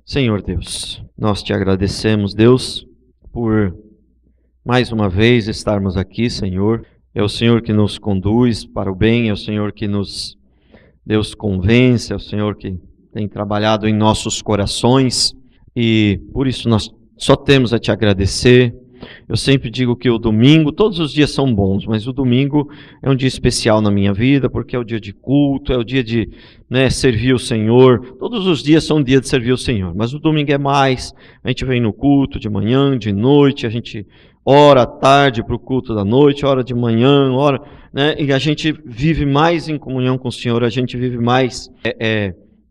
Senhor Deus, nós te agradecemos, Deus, por mais uma vez estarmos aqui, Senhor. É o Senhor que nos conduz para o bem, é o Senhor que nos, Deus, convence, é o Senhor que tem trabalhado em nossos corações e por isso nós só temos a te agradecer. Eu sempre digo que o domingo, todos os dias são bons, mas o domingo é um dia especial na minha vida, porque é o dia de culto, é o dia de servir o Senhor. Todos os dias são dia de servir o Senhor, mas o domingo é mais. A gente vem no culto de manhã, de noite, a gente ora à tarde para o culto da noite, ora de manhã, ora, e a gente vive mais em comunhão com o Senhor, a gente vive mais,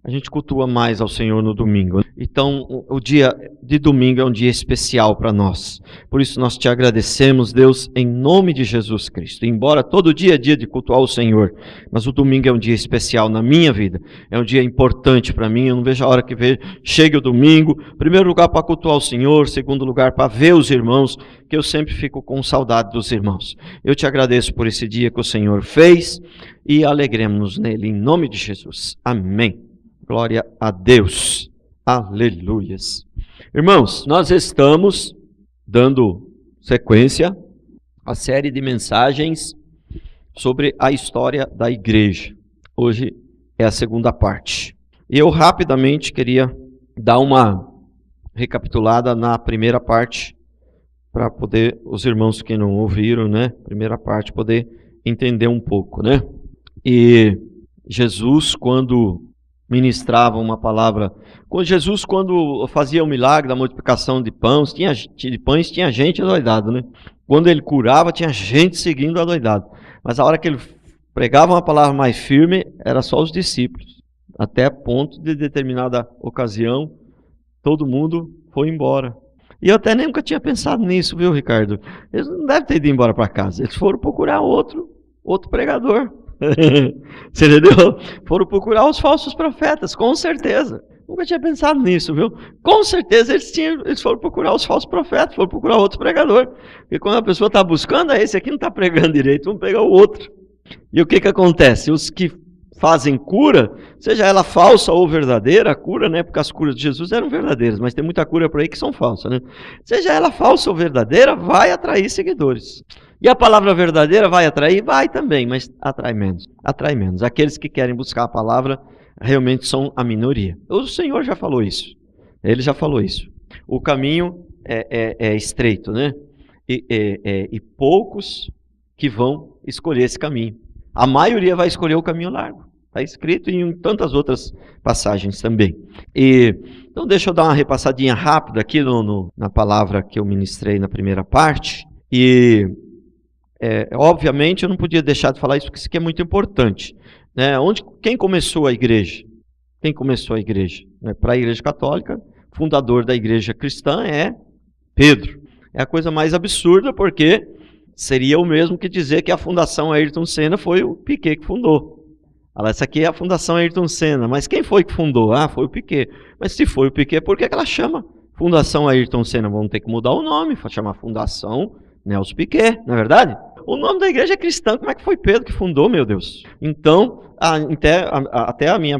a gente cultua mais ao Senhor no domingo. Então, o dia de domingo é um dia especial para nós. Por isso, nós te agradecemos, Deus, em nome de Jesus Cristo. Embora todo dia é dia de cultuar o Senhor, mas o domingo é um dia especial na minha vida. É um dia importante para mim. Eu não vejo a hora que chegue o domingo. Primeiro lugar para cultuar o Senhor. Segundo lugar para ver os irmãos, que eu sempre fico com saudade dos irmãos. Eu te agradeço por esse dia que o Senhor fez e alegremos-nos nele, em nome de Jesus. Amém. Glória a Deus. Aleluias. Irmãos, nós estamos dando sequência à série de mensagens sobre a história da igreja. Hoje é a segunda parte. E eu rapidamente queria dar uma recapitulada na primeira parte, para poder os irmãos que não ouviram, primeira parte, poder entender um pouco, E Jesus, quando ministrava uma palavra, Jesus, quando fazia o milagre da multiplicação de pães, tinha gente adoidado, Quando ele curava, tinha gente seguindo adoidado. Mas a hora que ele pregava uma palavra mais firme, era só os discípulos. Até ponto de determinada ocasião, todo mundo foi embora. E eu até nunca tinha pensado nisso, viu, Ricardo? Eles não devem ter ido embora para casa. Eles foram procurar outro pregador. Você entendeu? Foram procurar os falsos profetas, com certeza. Nunca tinha pensado nisso, viu? Com certeza eles foram procurar os falsos profetas, foram procurar outro pregador. Porque quando a pessoa está buscando, esse aqui não está pregando direito, vamos pegar o outro. E o que acontece? Os que fazem cura, seja ela falsa ou verdadeira, a cura, porque as curas de Jesus eram verdadeiras, mas tem muita cura por aí que são falsas, Seja ela falsa ou verdadeira, vai atrair seguidores. E a palavra verdadeira vai atrair? Vai também, mas atrai menos. Atrai menos. Aqueles que querem buscar a palavra realmente são a minoria. O Senhor já falou isso. Ele já falou isso. O caminho é estreito, E poucos que vão escolher esse caminho. A maioria vai escolher o caminho largo. Está escrito em tantas outras passagens também. Então deixa eu dar uma repassadinha rápida aqui na palavra que eu ministrei na primeira parte. Obviamente eu não podia deixar de falar isso, porque isso aqui é muito importante. Quem começou a igreja? Quem começou a igreja? Para a igreja católica, fundador da igreja cristã é Pedro. É a coisa mais absurda, porque seria o mesmo que dizer que a Fundação Ayrton Senna foi o Piquet que fundou. Essa aqui é a Fundação Ayrton Senna, mas quem foi que fundou? Foi o Piquet. Mas se foi o Piquet, por que ela chama Fundação Ayrton Senna? Vamos ter que mudar o nome, chamar Fundação Nelson Piquet, não é verdade? O nome da igreja é cristã, como é que foi Pedro que fundou, meu Deus? Então, até a minha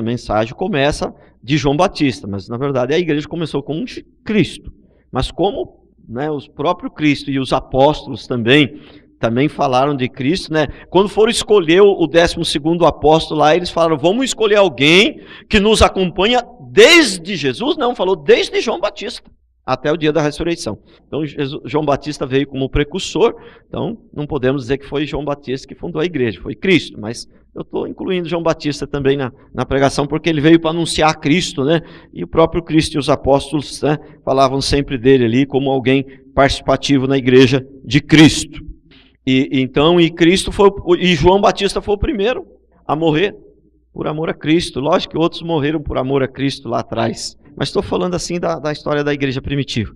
mensagem começa de João Batista, mas na verdade a igreja começou com Cristo. Mas como os próprios Cristo e os apóstolos também falaram de Cristo, Quando foram escolher o 12º apóstolo lá, eles falaram, vamos escolher alguém que nos acompanha desde Jesus, não, falou desde João Batista, até o dia da ressurreição. Então, João Batista veio como precursor, então não podemos dizer que foi João Batista que fundou a igreja, foi Cristo, mas eu estou incluindo João Batista também na pregação, porque ele veio para anunciar Cristo, E o próprio Cristo e os apóstolos, falavam sempre dele ali como alguém participativo na igreja de Cristo. E João Batista foi o primeiro a morrer por amor a Cristo. Lógico que outros morreram por amor a Cristo lá atrás, mas estou falando assim da história da igreja primitiva.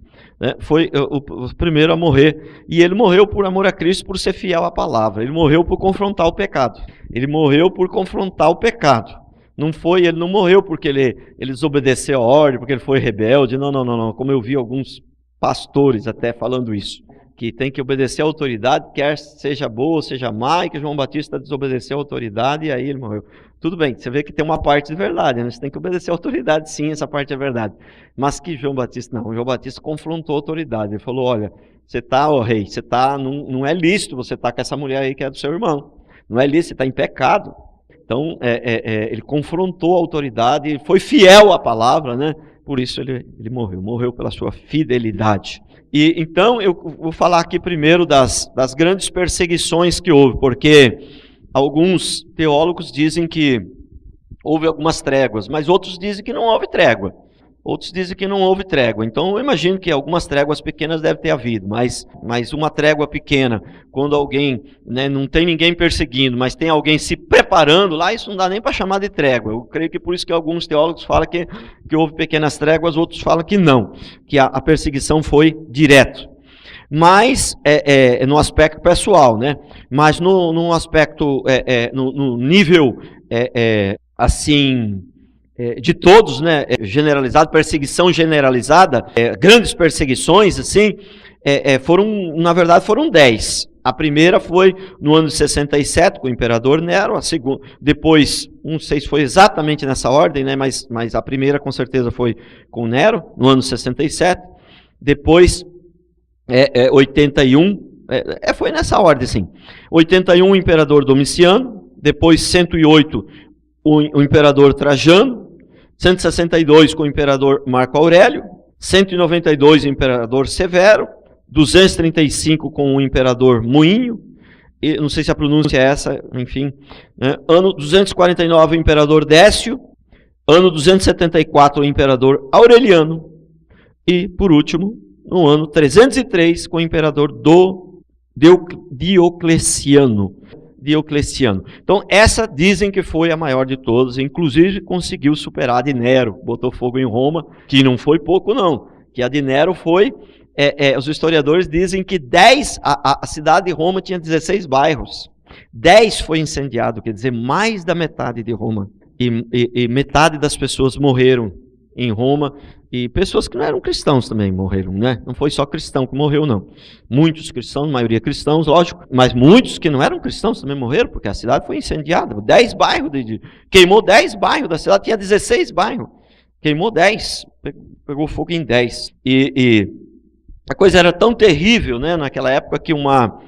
Foi o primeiro a morrer, e ele morreu por amor a Cristo, por ser fiel à palavra. Ele morreu por confrontar o pecado. Ele morreu por confrontar o pecado. Ele não morreu porque ele desobedeceu a ordem, porque ele foi rebelde. Não. Como eu vi alguns pastores até falando isso. que tem que obedecer à autoridade, quer seja boa ou seja má, e que João Batista desobedeceu à autoridade e aí ele morreu. Tudo bem, você vê que tem uma parte de verdade, né? Você tem que obedecer à autoridade, sim, essa parte é verdade. Mas que João Batista, não, João Batista confrontou a autoridade, ele falou, olha, você está, ó rei, você está, não é lícito você estar com essa mulher aí que é do seu irmão, não é lícito, você está em pecado. Então, ele confrontou a autoridade, ele foi fiel à palavra, né? Por isso ele morreu pela sua fidelidade. E então eu vou falar aqui primeiro das grandes perseguições que houve, porque alguns teólogos dizem que houve algumas tréguas, mas outros dizem que não houve trégua. Outros dizem que não houve trégua. Então eu imagino que algumas tréguas pequenas devem ter havido, mas uma trégua pequena, quando alguém, né, não tem ninguém perseguindo, mas tem alguém se preparando lá, isso não dá nem para chamar de trégua. Eu creio que por isso que alguns teólogos falam que houve pequenas tréguas, outros falam que não, que a perseguição foi direto. Mas no aspecto pessoal, né? Mas no aspecto, no nível assim, de todos, né, generalizado, perseguição generalizada, grandes perseguições, assim, na verdade foram 10. A primeira foi no ano de 67, com o imperador Nero, a segunda, depois, não sei se foi exatamente nessa ordem, né, mas a primeira com certeza foi com Nero, no ano de 67, depois 81, foi nessa ordem, sim, 81 o imperador Domiciano, depois 108 o imperador Trajano, 162 com o imperador Marco Aurélio, 192 o imperador Severo, 235 com o imperador Moinho, e não sei se a pronúncia é essa, enfim, né? Ano 249 o imperador Décio, ano 274 o imperador Aureliano, e por último, no ano 303 com o imperador Diocleciano. Então, essa dizem que foi a maior de todas, inclusive conseguiu superar a de Nero, botou fogo em Roma, que não foi pouco não, que a de Nero foi, os historiadores dizem que a cidade de Roma tinha 16 bairros, 10 foi incendiado, quer dizer, mais da metade de Roma, e metade das pessoas morreram em Roma, e pessoas que não eram cristãos também morreram, né? Não foi só cristão que morreu, não. Muitos cristãos, maioria cristãos, lógico, mas muitos que não eram cristãos também morreram, porque a cidade foi incendiada. 10 bairros, queimou 10 bairros da cidade, tinha 16 bairros. Queimou 10, pegou fogo em 10. E a coisa era tão terrível, né, naquela época, que uma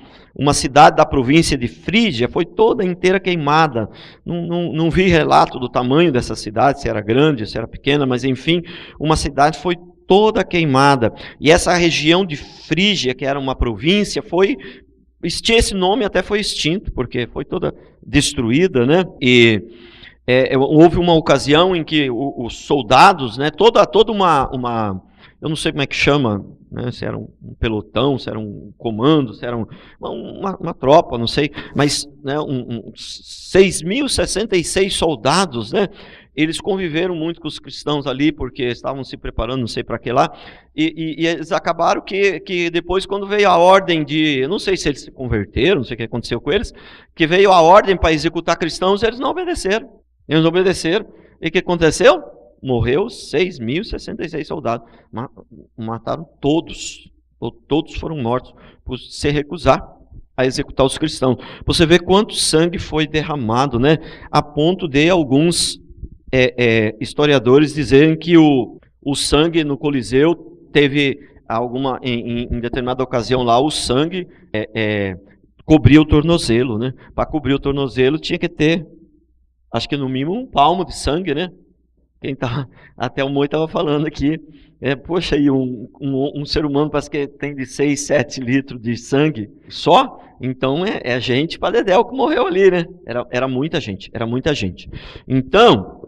cidade da província de Frígia foi toda inteira queimada. Não vi relato do tamanho dessa cidade, se era grande, se era pequena, mas enfim, uma cidade foi toda queimada. E essa região de Frígia, que era uma província, esse nome até foi extinto, porque foi toda destruída, né? E houve uma ocasião em que os soldados, né, toda uma eu não sei como é que chama, né, se era um pelotão, se era um comando, se era uma tropa, não sei, mas né, 6.066 soldados, né, eles conviveram muito com os cristãos ali, porque estavam se preparando, não sei para que lá, e eles acabaram que depois, quando veio a ordem eu não sei se eles se converteram, não sei o que aconteceu com eles, que veio a ordem para executar cristãos, eles não obedeceram, e o que aconteceu? Morreu 6.066 soldados, mataram todos foram mortos por se recusar a executar os cristãos. Você vê quanto sangue foi derramado, né? A ponto de alguns historiadores dizerem que o sangue no Coliseu teve em determinada ocasião lá, o sangue cobria o tornozelo, né? Para cobrir o tornozelo tinha que ter, acho que no mínimo um palmo de sangue, né? Até o Moi estava falando aqui, poxa, aí um ser humano parece que tem de 6, 7 litros de sangue só, então é gente para dedéu que morreu ali, né? Era muita gente. Então,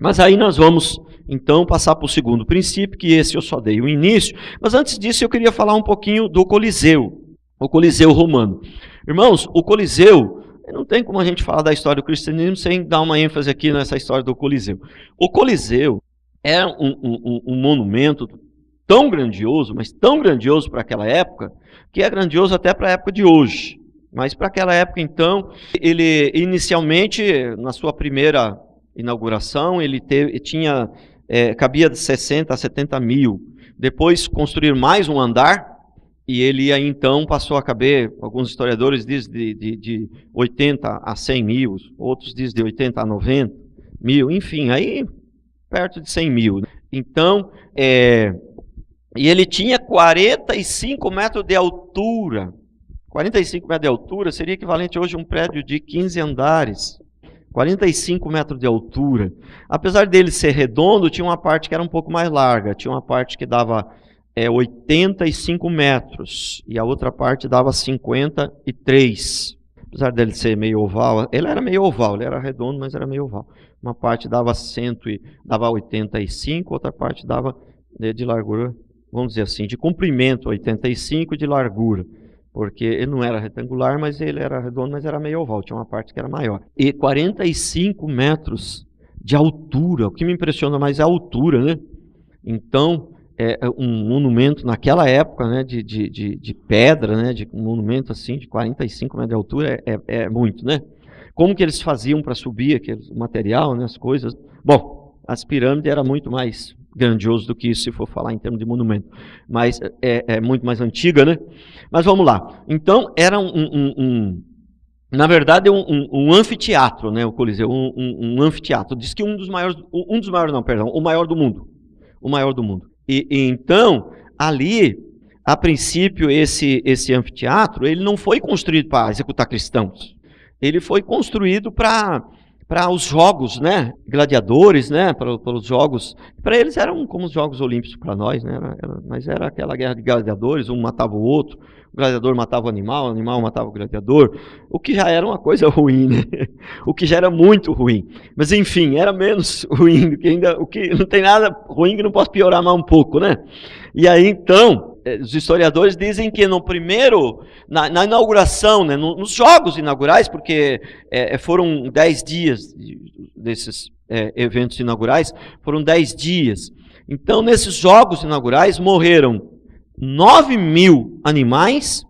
mas aí nós vamos então passar para o segundo princípio, que esse eu só dei o início, mas antes disso eu queria falar um pouquinho do Coliseu, o Coliseu romano. Irmãos, o Coliseu, não tem como a gente falar da história do cristianismo sem dar uma ênfase aqui nessa história do Coliseu. O Coliseu é um monumento tão grandioso, mas tão grandioso para aquela época, que é grandioso até para a época de hoje. Mas para aquela época, então, ele inicialmente, na sua primeira inauguração, cabia de 60 a 70 mil. Depois construir mais um andar, E ele aí então passou a caber, alguns historiadores dizem de 80 a 100 mil, outros dizem de 80 a 90 mil, enfim, aí perto de 100 mil. Então, e ele tinha 45 metros de altura. 45 metros de altura seria equivalente hoje a um prédio de 15 andares. 45 metros de altura. Apesar dele ser redondo, tinha uma parte que era um pouco mais larga. Tinha uma parte que dava 85 metros e a outra parte dava 53. Apesar dele ser meio oval, ele era meio oval, ele era redondo, mas era meio oval. Uma parte dava 85, outra parte dava de largura, vamos dizer assim, de comprimento 85 e de largura. Porque ele não era retangular, mas ele era redondo, mas era meio oval, tinha uma parte que era maior. E 45 metros de altura, o que me impressiona mais é a altura, né? Então, um monumento naquela época, né, de pedra, né, de um monumento assim, de 45 metros de altura, é muito, né? Como que eles faziam para subir aquele material, né, as coisas? Bom, as pirâmides eram muito mais grandioso do que isso, se for falar em termos de monumento, mas é muito mais antiga, né? Mas vamos lá. Então, era na verdade, um anfiteatro, né? O Coliseu, um anfiteatro. Diz que o maior do mundo. O maior do mundo. E então, ali, a princípio, esse anfiteatro, ele não foi construído para executar cristãos. Ele foi construído para os jogos, né, gladiadores, né, para os jogos, para eles eram como os Jogos Olímpicos para nós, né, mas era aquela guerra de gladiadores, um matava o outro, o gladiador matava o animal matava o gladiador, o que já era uma coisa ruim, né, o que já era muito ruim, mas enfim, era menos ruim do que ainda, o que não tem nada ruim que não possa piorar mais um pouco, né, e aí então, os historiadores dizem que no primeiro, na inauguração, né, nos jogos inaugurais, porque foram 10 dias desses eventos inaugurais, foram 10 dias. Então, nesses jogos inaugurais, morreram 9.000 animais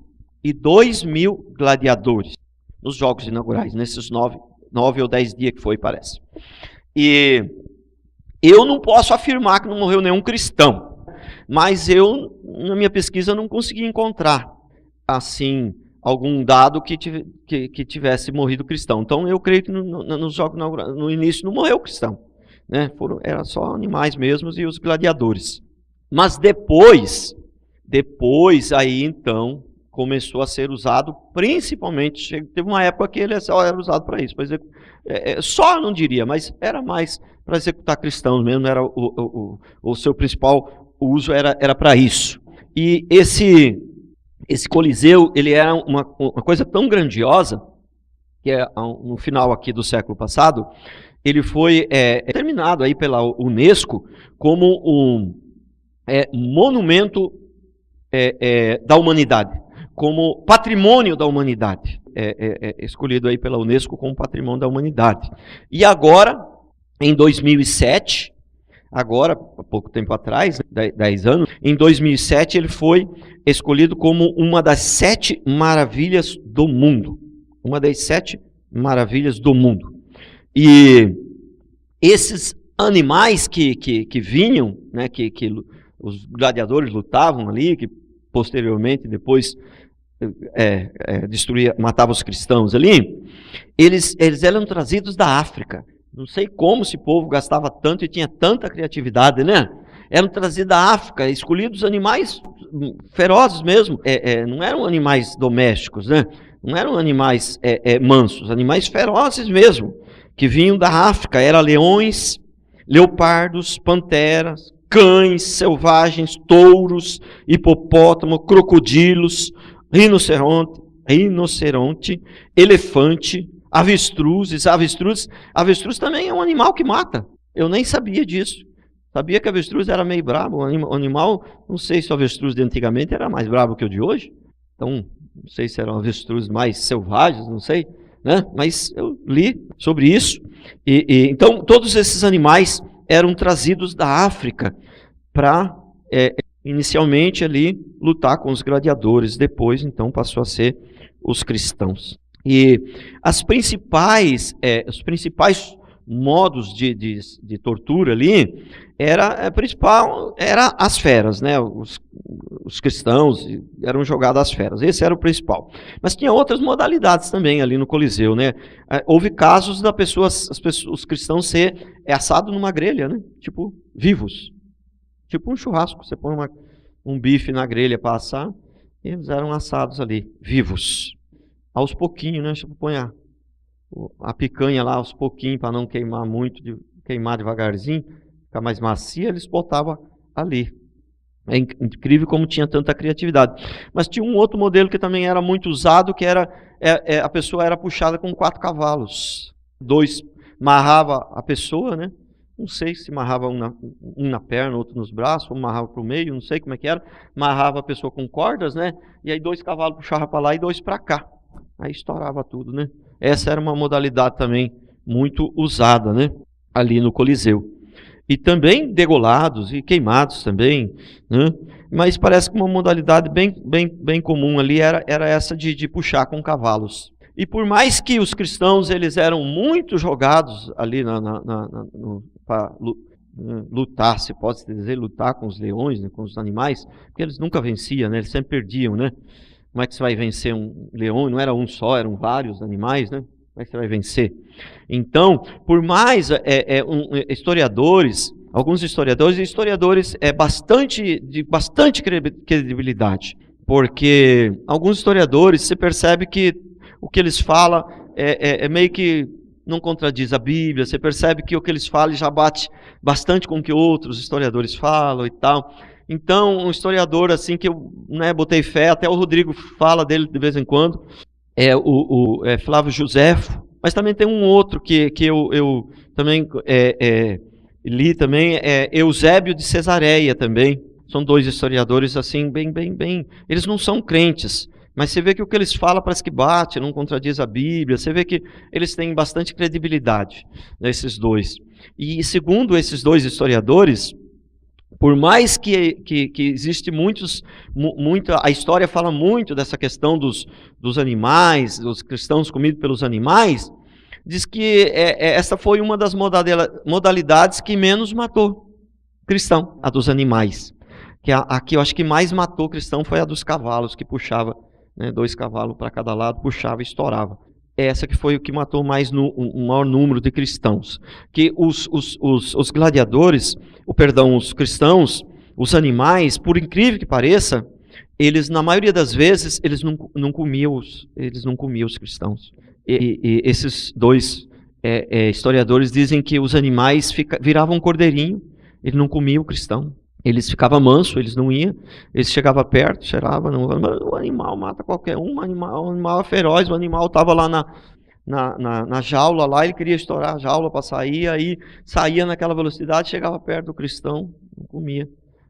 e 2.000 gladiadores. Nos jogos inaugurais, nesses 9 ou 10 dias que foi, parece. E eu não posso afirmar que não morreu nenhum cristão. Mas eu, na minha pesquisa, não consegui encontrar, assim, algum dado que tivesse morrido cristão. Então, eu creio que nos jogos no início não morreu cristão, né? Era só animais mesmos e os gladiadores. Mas depois aí, então, começou a ser usado, principalmente, teve uma época que ele só era usado para isso, só não diria, mas era mais para executar cristãos mesmo, era o seu principal o uso era para isso. E esse Coliseu, ele era uma coisa tão grandiosa, que no final aqui do século passado, ele foi determinado aí pela Unesco como um monumento da humanidade, como patrimônio da humanidade. Escolhido aí pela Unesco como patrimônio da humanidade. E agora, em 2007... Agora, há pouco tempo atrás, 10 anos, em 2007 ele foi escolhido como uma das 7 maravilhas do mundo. Uma das 7 maravilhas do mundo. E esses animais que vinham, né, que os gladiadores lutavam ali, que posteriormente depois matavam os cristãos ali, eles eram trazidos da África. Não sei como esse povo gastava tanto e tinha tanta criatividade, né? Eram trazidos da África, escolhidos animais ferozes mesmo. Não eram animais domésticos, né? Não eram animais mansos, animais ferozes mesmo, que vinham da África. Eram leões, leopardos, panteras, cães selvagens, touros, hipopótamo, crocodilos, rinoceronte, elefante, avestruzes. Avestruz também é um animal que mata. Eu nem sabia disso. Sabia que a avestruz era meio brabo. O animal, não sei se o avestruz de antigamente era mais brabo que o de hoje. Então, não sei se eram avestruzes mais selvagens, não sei, né? Mas eu li sobre isso. Então, todos esses animais eram trazidos da África para, inicialmente, ali, lutar com os gladiadores. Depois, então, passou a ser os cristãos. E os principais modos de tortura ali, principal era as feras, né? Os cristãos eram jogados às feras. Esse era o principal. Mas tinha outras modalidades também ali no Coliseu, né? Houve casos da os cristãos ser assados numa grelha, né? Tipo, vivos. Tipo um churrasco. Você põe um bife na grelha para assar, e eles eram assados ali, vivos. Aos pouquinhos, né? Você põe a picanha lá aos pouquinhos para não queimar muito, queimar devagarzinho, ficar mais macia, eles botavam ali. É incrível como tinha tanta criatividade. Mas tinha um outro modelo que também era muito usado, que era a pessoa era puxada com 4 cavalos. 2 amarrava a pessoa, né? Não sei se amarrava um na perna, outro nos braços, ou amarrava para o meio, não sei como é que era. Amarrava a pessoa com cordas, né? E aí 2 cavalos puxavam para lá e 2 para cá. Aí estourava tudo, né? Essa era uma modalidade também muito usada, né? Ali no Coliseu. E também degolados e queimados também, né? Mas parece que uma modalidade bem comum ali era essa de puxar com cavalos. E por mais que os cristãos eles eram muito jogados ali para lutar, se pode dizer, lutar com os leões, né, com os animais, porque eles nunca venciam, né? Eles sempre perdiam, né? Como é que você vai vencer um leão? Não era um só, eram vários animais, né? Como é que você vai vencer? Então, por mais historiadores, alguns historiadores de bastante credibilidade, porque alguns historiadores, você percebe que o que eles falam meio que não contradiz a Bíblia, você percebe que o que eles falam já bate bastante com o que outros historiadores falam e tal. Então, um historiador assim que eu botei fé, até o Rodrigo fala dele de vez em quando, é Flávio Joséfo, mas também tem um outro que eu também li também, Eusébio de Cesareia também. São 2 historiadores assim, bem, eles não são crentes, mas você vê que o que eles falam parece que bate, não contradiz a Bíblia, você vê que eles têm bastante credibilidade, esses 2. E segundo esses 2 historiadores, por mais que existe a história fala muito dessa questão dos animais, dos cristãos comidos pelos animais, diz que essa foi uma das modalidades que menos matou cristão, a dos animais. A que eu acho que mais matou cristão foi a dos cavalos, que puxava, né, 2 cavalos para cada lado, puxava e estourava. Essa que foi o que matou mais o maior número de cristãos. Que os gladiadores, os cristãos, os animais, por incrível que pareça, eles, na maioria das vezes, eles não comiam os cristãos. E esses 2 historiadores dizem que os animais viravam um cordeirinho, ele não comia o cristão. Eles ficavam mansos, eles não iam, eles chegavam perto, cheiravam, o animal mata qualquer um, o animal é feroz, o animal estava lá na jaula, lá ele queria estourar a jaula para sair, aí saía naquela velocidade, chegava perto do cristão, não comia.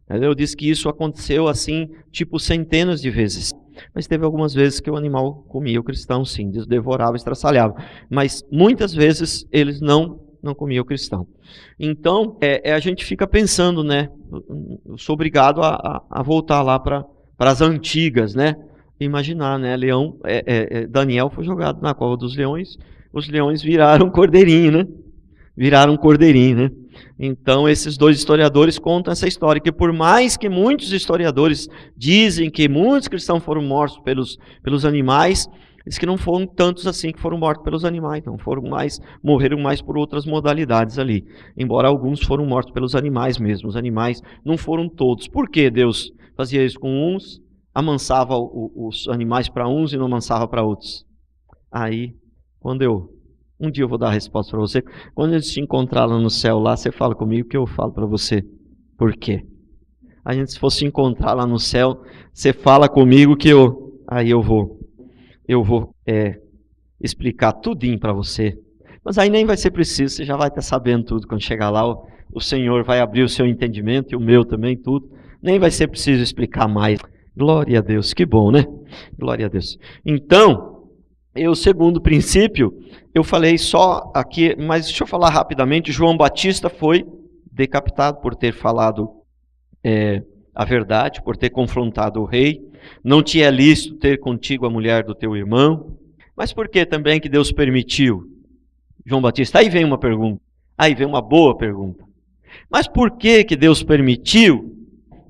Eu disse que isso aconteceu assim, tipo centenas de vezes, mas teve algumas vezes que o animal comia o cristão, sim, devorava, estraçalhava, mas muitas vezes eles não comia o cristão. Então, a gente fica pensando, né? Eu sou obrigado a voltar lá para as antigas, né? Imaginar, né? Daniel foi jogado na cova dos leões, os leões viraram cordeirinho, né? Viraram cordeirinho, né? Então, esses 2 historiadores contam essa história, que por mais que muitos historiadores dizem que muitos cristãos foram mortos pelos animais, diz que não foram tantos assim que foram mortos pelos animais, não, morreram mais por outras modalidades ali, embora alguns foram mortos pelos animais mesmo, os animais não foram todos. Por que Deus fazia isso com uns, amansava os animais para uns e não amansava para outros? Aí, um dia eu vou dar a resposta para você, quando eles te encontrar lá no céu, lá, você fala comigo que eu falo para você, por quê? A gente se fosse encontrar lá no céu, você fala comigo que aí eu vou explicar tudinho para você. Mas aí nem vai ser preciso, você já vai estar sabendo tudo. Quando chegar lá, o Senhor vai abrir o seu entendimento e o meu também, tudo. Nem vai ser preciso explicar mais. Glória a Deus, que bom, né? Glória a Deus. Então, o segundo princípio, eu falei só aqui, mas deixa eu falar rapidamente. João Batista foi decapitado por ter falado a verdade, por ter confrontado o rei. Não te é lícito ter contigo a mulher do teu irmão. Mas por que também que Deus permitiu? João Batista, aí vem uma pergunta. Aí vem uma boa pergunta. Mas por que Deus permitiu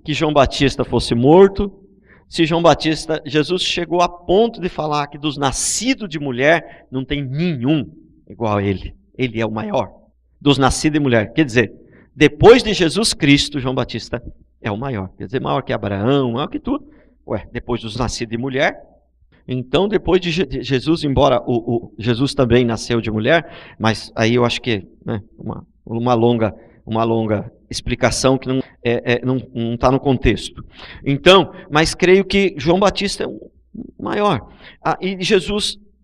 que João Batista fosse morto? Se João Batista, Jesus chegou a ponto de falar que dos nascidos de mulher não tem nenhum igual a ele. Ele é o maior dos nascidos de mulher. Quer dizer, depois de Jesus Cristo, João Batista é o maior. Quer dizer, maior que Abraão, maior que tudo. Depois dos nascidos de mulher. Então, depois de Jesus, embora Jesus também nasceu de mulher, mas aí eu acho que uma longa explicação que não está no contexto. Então, mas creio que João Batista é o maior.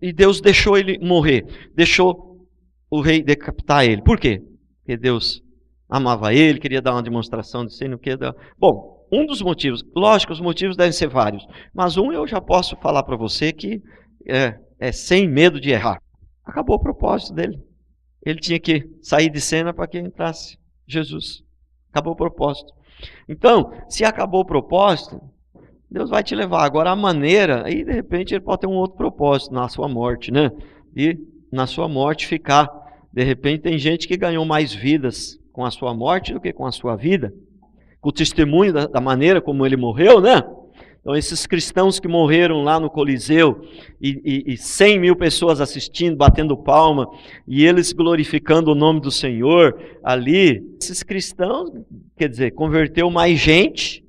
E Deus deixou ele morrer, deixou o rei decapitar ele. Por quê? Porque Deus amava ele, queria dar uma demonstração de sei no que. Bom, um dos motivos, lógico, os motivos devem ser vários, mas um eu já posso falar para você que é sem medo de errar. Acabou o propósito dele. Ele tinha que sair de cena para que entrasse Jesus. Acabou o propósito. Então, se acabou o propósito, Deus vai te levar. Agora, a maneira, aí de repente ele pode ter um outro propósito na sua morte, né? E na sua morte ficar. De repente tem gente que ganhou mais vidas com a sua morte do que com a sua vida. Com o testemunho da maneira como ele morreu, né? Então, esses cristãos que morreram lá no Coliseu e 100 mil pessoas assistindo, batendo palma, e eles glorificando o nome do Senhor ali, esses cristãos, quer dizer, converteu mais gente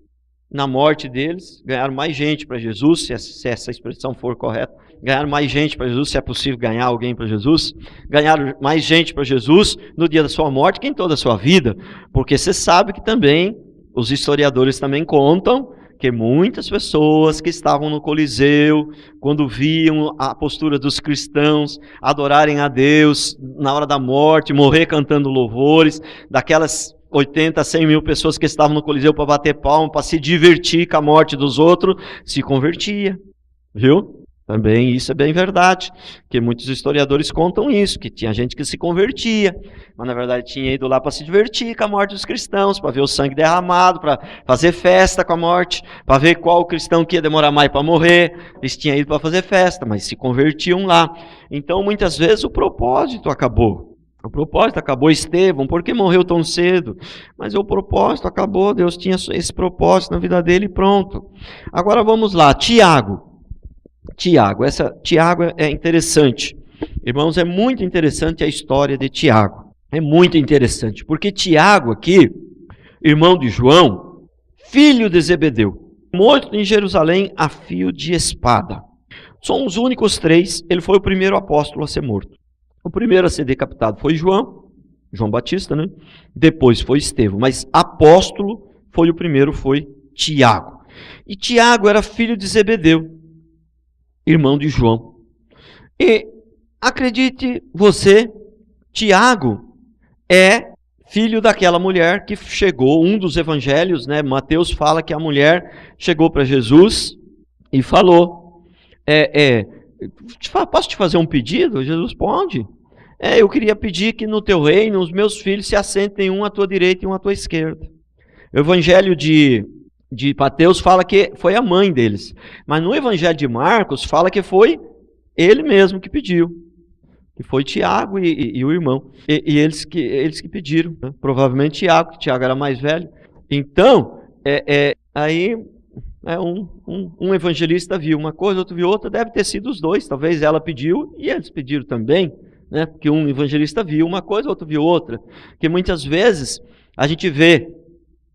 na morte deles, ganharam mais gente para Jesus, se essa expressão for correta, ganharam mais gente para Jesus, se é possível ganhar alguém para Jesus, ganharam mais gente para Jesus no dia da sua morte que em toda a sua vida, porque você sabe que também, os historiadores também contam, que muitas pessoas que estavam no Coliseu, quando viam a postura dos cristãos adorarem a Deus na hora da morte, morrer cantando louvores, daquelas 80, 100 mil pessoas que estavam no Coliseu para bater palma, para se divertir com a morte dos outros, se convertia, viu? Também isso é bem verdade, que muitos historiadores contam isso, que tinha gente que se convertia, mas na verdade tinha ido lá para se divertir com a morte dos cristãos, para ver o sangue derramado, para fazer festa com a morte, para ver qual cristão que ia demorar mais para morrer. Eles tinham ido para fazer festa, mas se convertiam lá. Então muitas vezes o propósito acabou. O propósito acabou. Estevão, por que morreu tão cedo? Mas o propósito acabou, Deus tinha esse propósito na vida dele e pronto. Agora vamos lá, Tiago, Tiago é interessante. Irmãos, é muito interessante a história de Tiago. É muito interessante, porque Tiago aqui, irmão de João, filho de Zebedeu, morto em Jerusalém a fio de espada. São os únicos três, ele foi o primeiro apóstolo a ser morto. O primeiro a ser decapitado foi João Batista, né? Depois foi Estevão, mas apóstolo foi o primeiro, foi Tiago. E Tiago era filho de Zebedeu, irmão de João. E acredite você, Tiago é filho daquela mulher que chegou, um dos evangelhos, né? Mateus fala que a mulher chegou para Jesus e falou, posso te fazer um pedido? Jesus, pode. Eu queria pedir que no teu reino os meus filhos se assentem um à tua direita e um à tua esquerda. O evangelho de Mateus fala que foi a mãe deles, mas no evangelho de Marcos fala que foi ele mesmo que pediu, que foi Tiago e o irmão, e eles que pediram, né? Provavelmente Tiago, que Tiago era mais velho. Então, aí um evangelista viu uma coisa, outro viu outra, deve ter sido os dois, talvez ela pediu e eles pediram também, né? Porque um evangelista viu uma coisa, outro viu outra, que muitas vezes a gente vê,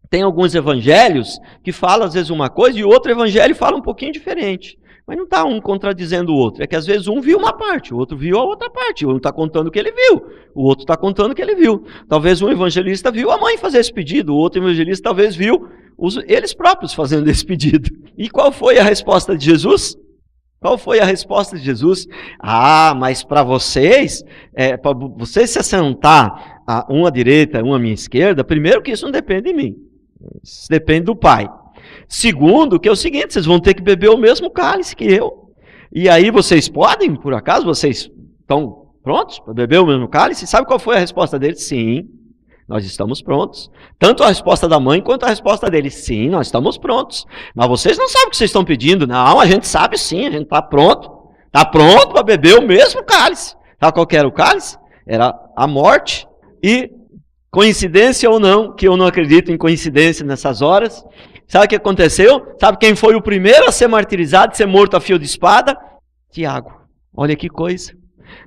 tem alguns evangelhos que falam às vezes uma coisa e o outro evangelho fala um pouquinho diferente. Mas não está um contradizendo o outro. É que às vezes um viu uma parte, o outro viu a outra parte. Um está contando o que ele viu, o outro está contando o que ele viu. Talvez um evangelista viu a mãe fazer esse pedido, o outro evangelista talvez viu eles próprios fazendo esse pedido. E qual foi a resposta de Jesus? Qual foi a resposta de Jesus? Mas para vocês, para vocês se assentar um à direita, um à minha esquerda, primeiro que isso não depende de mim. Isso depende do Pai. Segundo, que é o seguinte, vocês vão ter que beber o mesmo cálice que eu. E aí vocês podem, por acaso, vocês estão prontos para beber o mesmo cálice? Sabe qual foi a resposta deles? Sim, nós estamos prontos. Tanto a resposta da mãe quanto a resposta deles. Sim, nós estamos prontos. Mas vocês não sabem o que vocês estão pedindo. Não, a gente sabe sim, a gente está pronto. Está pronto para beber o mesmo cálice. Sabe qual que era o cálice? Era a morte E, coincidência ou não, que eu não acredito em coincidência nessas horas, sabe o que aconteceu? Sabe quem foi o primeiro a ser martirizado, ser morto a fio de espada? Tiago. Olha que coisa.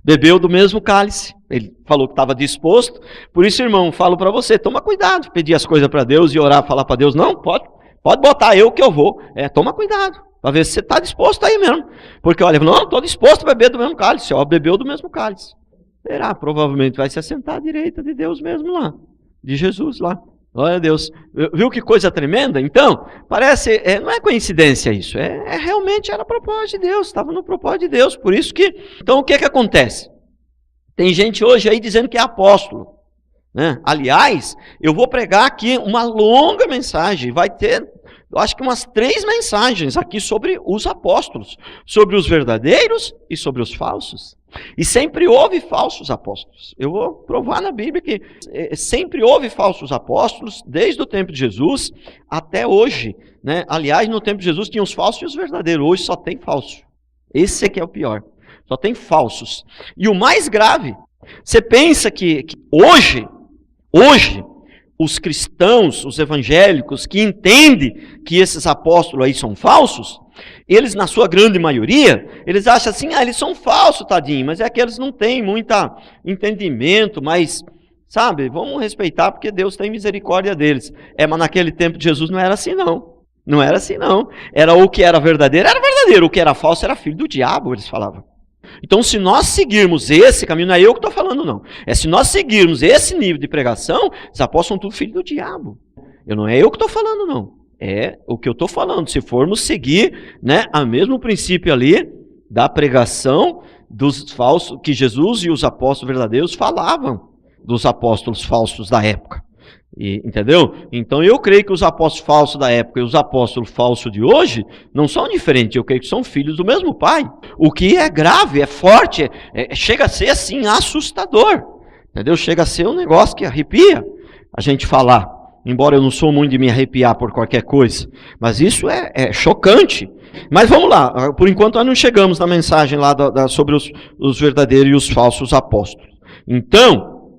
Bebeu do mesmo cálice. Ele falou que estava disposto. Por isso, irmão, falo para você, toma cuidado, pedir as coisas para Deus e orar, falar para Deus, não, pode botar eu que eu vou. Toma cuidado, para ver se você está disposto aí mesmo. Porque, olha, não, estou disposto a beber do mesmo cálice. Ó, bebeu do mesmo cálice. Será? Provavelmente vai se assentar à direita de Deus mesmo lá, de Jesus lá. Glória a Deus. Viu que coisa tremenda? Então, parece, não é coincidência isso, realmente era propósito de Deus, estava no propósito de Deus, por isso que, então o que acontece? Tem gente hoje aí dizendo que é apóstolo, né? Aliás, eu vou pregar aqui uma longa mensagem, vai ter, eu acho que umas 3 mensagens aqui sobre os apóstolos, sobre os verdadeiros e sobre os falsos. E sempre houve falsos apóstolos. Eu vou provar na Bíblia que sempre houve falsos apóstolos, desde o tempo de Jesus até hoje, né? Aliás, no tempo de Jesus tinha os falsos e os verdadeiros, hoje só tem falso. Esse é que é o pior, só tem falsos. E o mais grave, você pensa que hoje, os cristãos, os evangélicos, que entendem que esses apóstolos aí são falsos, eles, na sua grande maioria, eles acham assim, eles são falsos, tadinho, mas é que eles não têm muito entendimento, mas, sabe, vamos respeitar porque Deus tem misericórdia deles. Mas naquele tempo de Jesus não era assim não, não era assim não. Era o que era verdadeiro, o que era falso era filho do diabo, eles falavam. Então, se nós seguirmos esse caminho, não é eu que estou falando não, se nós seguirmos esse nível de pregação, os apóstolos são tudo filho do diabo. Não é eu que estou falando não. É o que eu estou falando, se formos seguir, né, o mesmo princípio ali da pregação dos falsos, que Jesus e os apóstolos verdadeiros falavam dos apóstolos falsos da época. Entendeu? Então eu creio que os apóstolos falsos da época e os apóstolos falsos de hoje não são diferentes, eu creio que são filhos do mesmo pai. O que é grave, é forte, chega a ser assim assustador. Entendeu? Chega a ser um negócio que arrepia a gente falar. Embora eu não sou muito de me arrepiar por qualquer coisa. Mas isso é chocante. Mas vamos lá. Por enquanto nós não chegamos na mensagem lá sobre os verdadeiros e os falsos apóstolos. Então,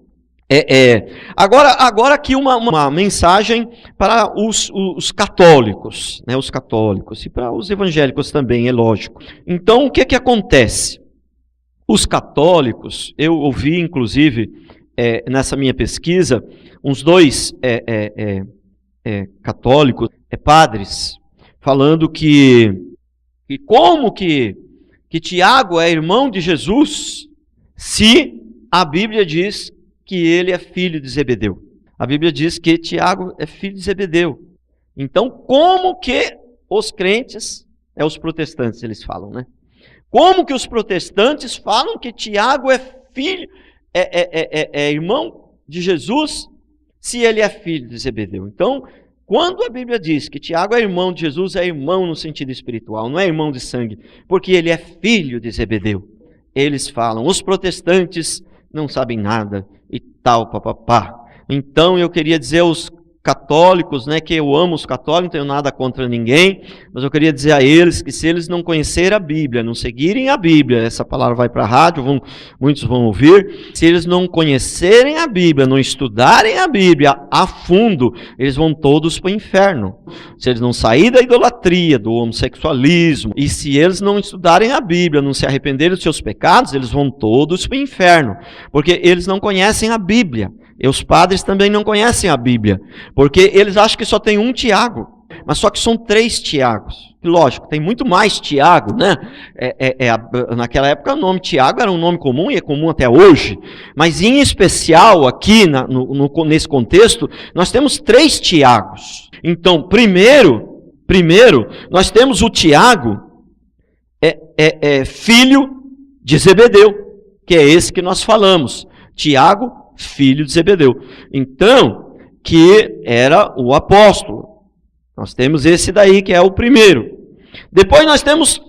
agora aqui uma mensagem para os católicos. Né, os católicos. E para os evangélicos também, é lógico. Então, o que acontece? Os católicos, eu ouvi inclusive nessa minha pesquisa, uns 2 católicos, padres, falando que como que Tiago é irmão de Jesus, se a Bíblia diz que ele é filho de Zebedeu. A Bíblia diz que Tiago é filho de Zebedeu. Então, como que os crentes, os protestantes eles falam, né? Como que os protestantes falam que Tiago é filho, irmão de Jesus, se ele é filho de Zebedeu? Então, quando a Bíblia diz que Tiago é irmão de Jesus, é irmão no sentido espiritual, não é irmão de sangue, porque ele é filho de Zebedeu. Eles falam, os protestantes não sabem nada e tal, papapá. Então eu queria dizer aos católicos, né, que eu amo os católicos, não tenho nada contra ninguém, mas eu queria dizer a eles que se eles não conhecerem a Bíblia, não seguirem a Bíblia, essa palavra vai para a rádio, muitos vão ouvir, se eles não conhecerem a Bíblia, não estudarem a Bíblia a fundo, eles vão todos para o inferno. Se eles não saírem da idolatria, do homossexualismo, e se eles não estudarem a Bíblia, não se arrependerem dos seus pecados, eles vão todos para o inferno, porque eles não conhecem a Bíblia. E os padres também não conhecem a Bíblia, porque eles acham que só tem um Tiago, mas só que são 3 Tiagos. Lógico, tem muito mais Tiago, né? Naquela época o nome Tiago era um nome comum e é comum até hoje, mas em especial aqui nesse contexto, nós temos 3 Tiagos. Então, primeiro nós temos o Tiago, filho de Zebedeu, que é esse que nós falamos, Tiago, filho de Zebedeu. Então, que era o apóstolo. Nós temos esse daí, que é o primeiro. Depois nós temos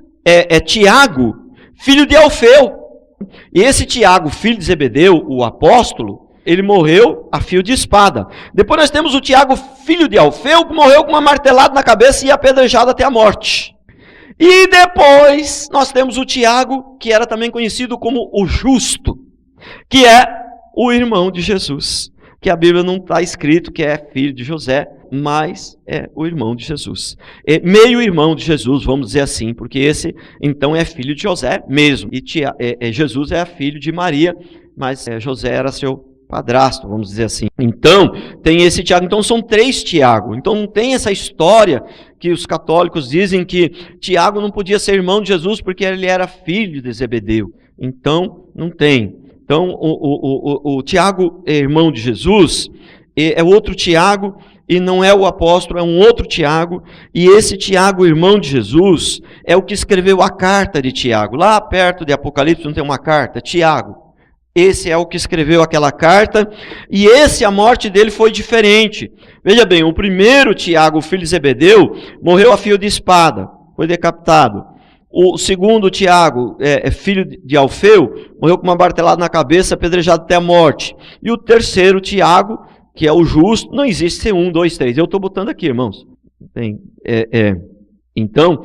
Tiago, filho de Alfeu. E esse Tiago, filho de Zebedeu, o apóstolo, ele morreu a fio de espada. Depois nós temos o Tiago, filho de Alfeu, que morreu com uma martelada na cabeça e apedrejado até a morte. E depois nós temos o Tiago, que era também conhecido como o justo, que é o irmão de Jesus, que a Bíblia não está escrito que é filho de José, mas é o irmão de Jesus. É meio irmão de Jesus, vamos dizer assim, porque esse então é filho de José mesmo. E Jesus é filho de Maria, mas José era seu padrasto, vamos dizer assim. Então, tem esse Tiago. Então, são 3 Tiago. Então, não tem essa história que os católicos dizem que Tiago não podia ser irmão de Jesus porque ele era filho de Zebedeu. Então, não tem. Então, o Tiago é irmão de Jesus, é outro Tiago, e não é o apóstolo, é um outro Tiago, e esse Tiago, irmão de Jesus, é o que escreveu a carta de Tiago. Lá perto de Apocalipse não tem uma carta? Tiago. Esse é o que escreveu aquela carta, e a morte dele foi diferente. Veja bem, o primeiro Tiago, filho de Zebedeu, morreu a fio de espada, foi decapitado. O segundo Tiago, filho de Alfeu, morreu com uma martelada na cabeça, apedrejado até a morte. E o terceiro Tiago, que é o justo, não existe ser 1, 2, 3. Eu estou botando aqui, irmãos. Então,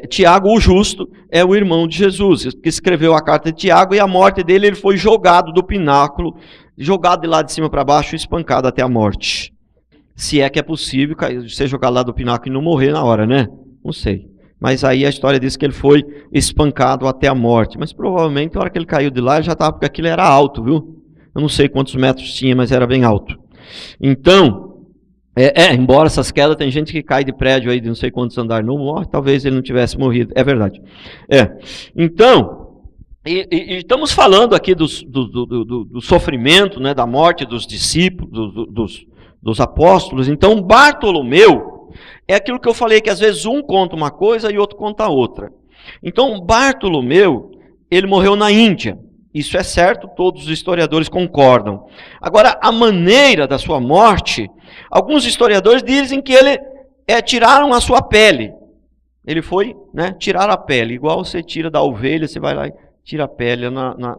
Tiago, o justo, é o irmão de Jesus, que escreveu a carta de Tiago, e a morte dele, ele foi jogado do pináculo, jogado de lá de cima para baixo, espancado até a morte. Se é que é possível ser jogado lá do pináculo e não morrer na hora, né? Não sei. Mas aí a história diz que ele foi espancado até a morte. Mas provavelmente, na hora que ele caiu de lá, já estava, porque aquilo era alto, viu? Eu não sei quantos metros tinha, mas era bem alto. Então, embora essas quedas, tem gente que cai de prédio aí de não sei quantos andares, não morre, talvez ele não tivesse morrido. É verdade. Então, estamos falando aqui do sofrimento, né, da morte dos discípulos, dos apóstolos. Então, Bartolomeu é aquilo que eu falei, que às vezes um conta uma coisa e outro conta outra. Então, Bartolomeu, ele morreu na Índia. Isso é certo, todos os historiadores concordam. Agora, a maneira da sua morte, alguns historiadores dizem que tiraram a sua pele. Ele foi, tirar a pele, igual você tira da ovelha, você vai lá e tira a pele.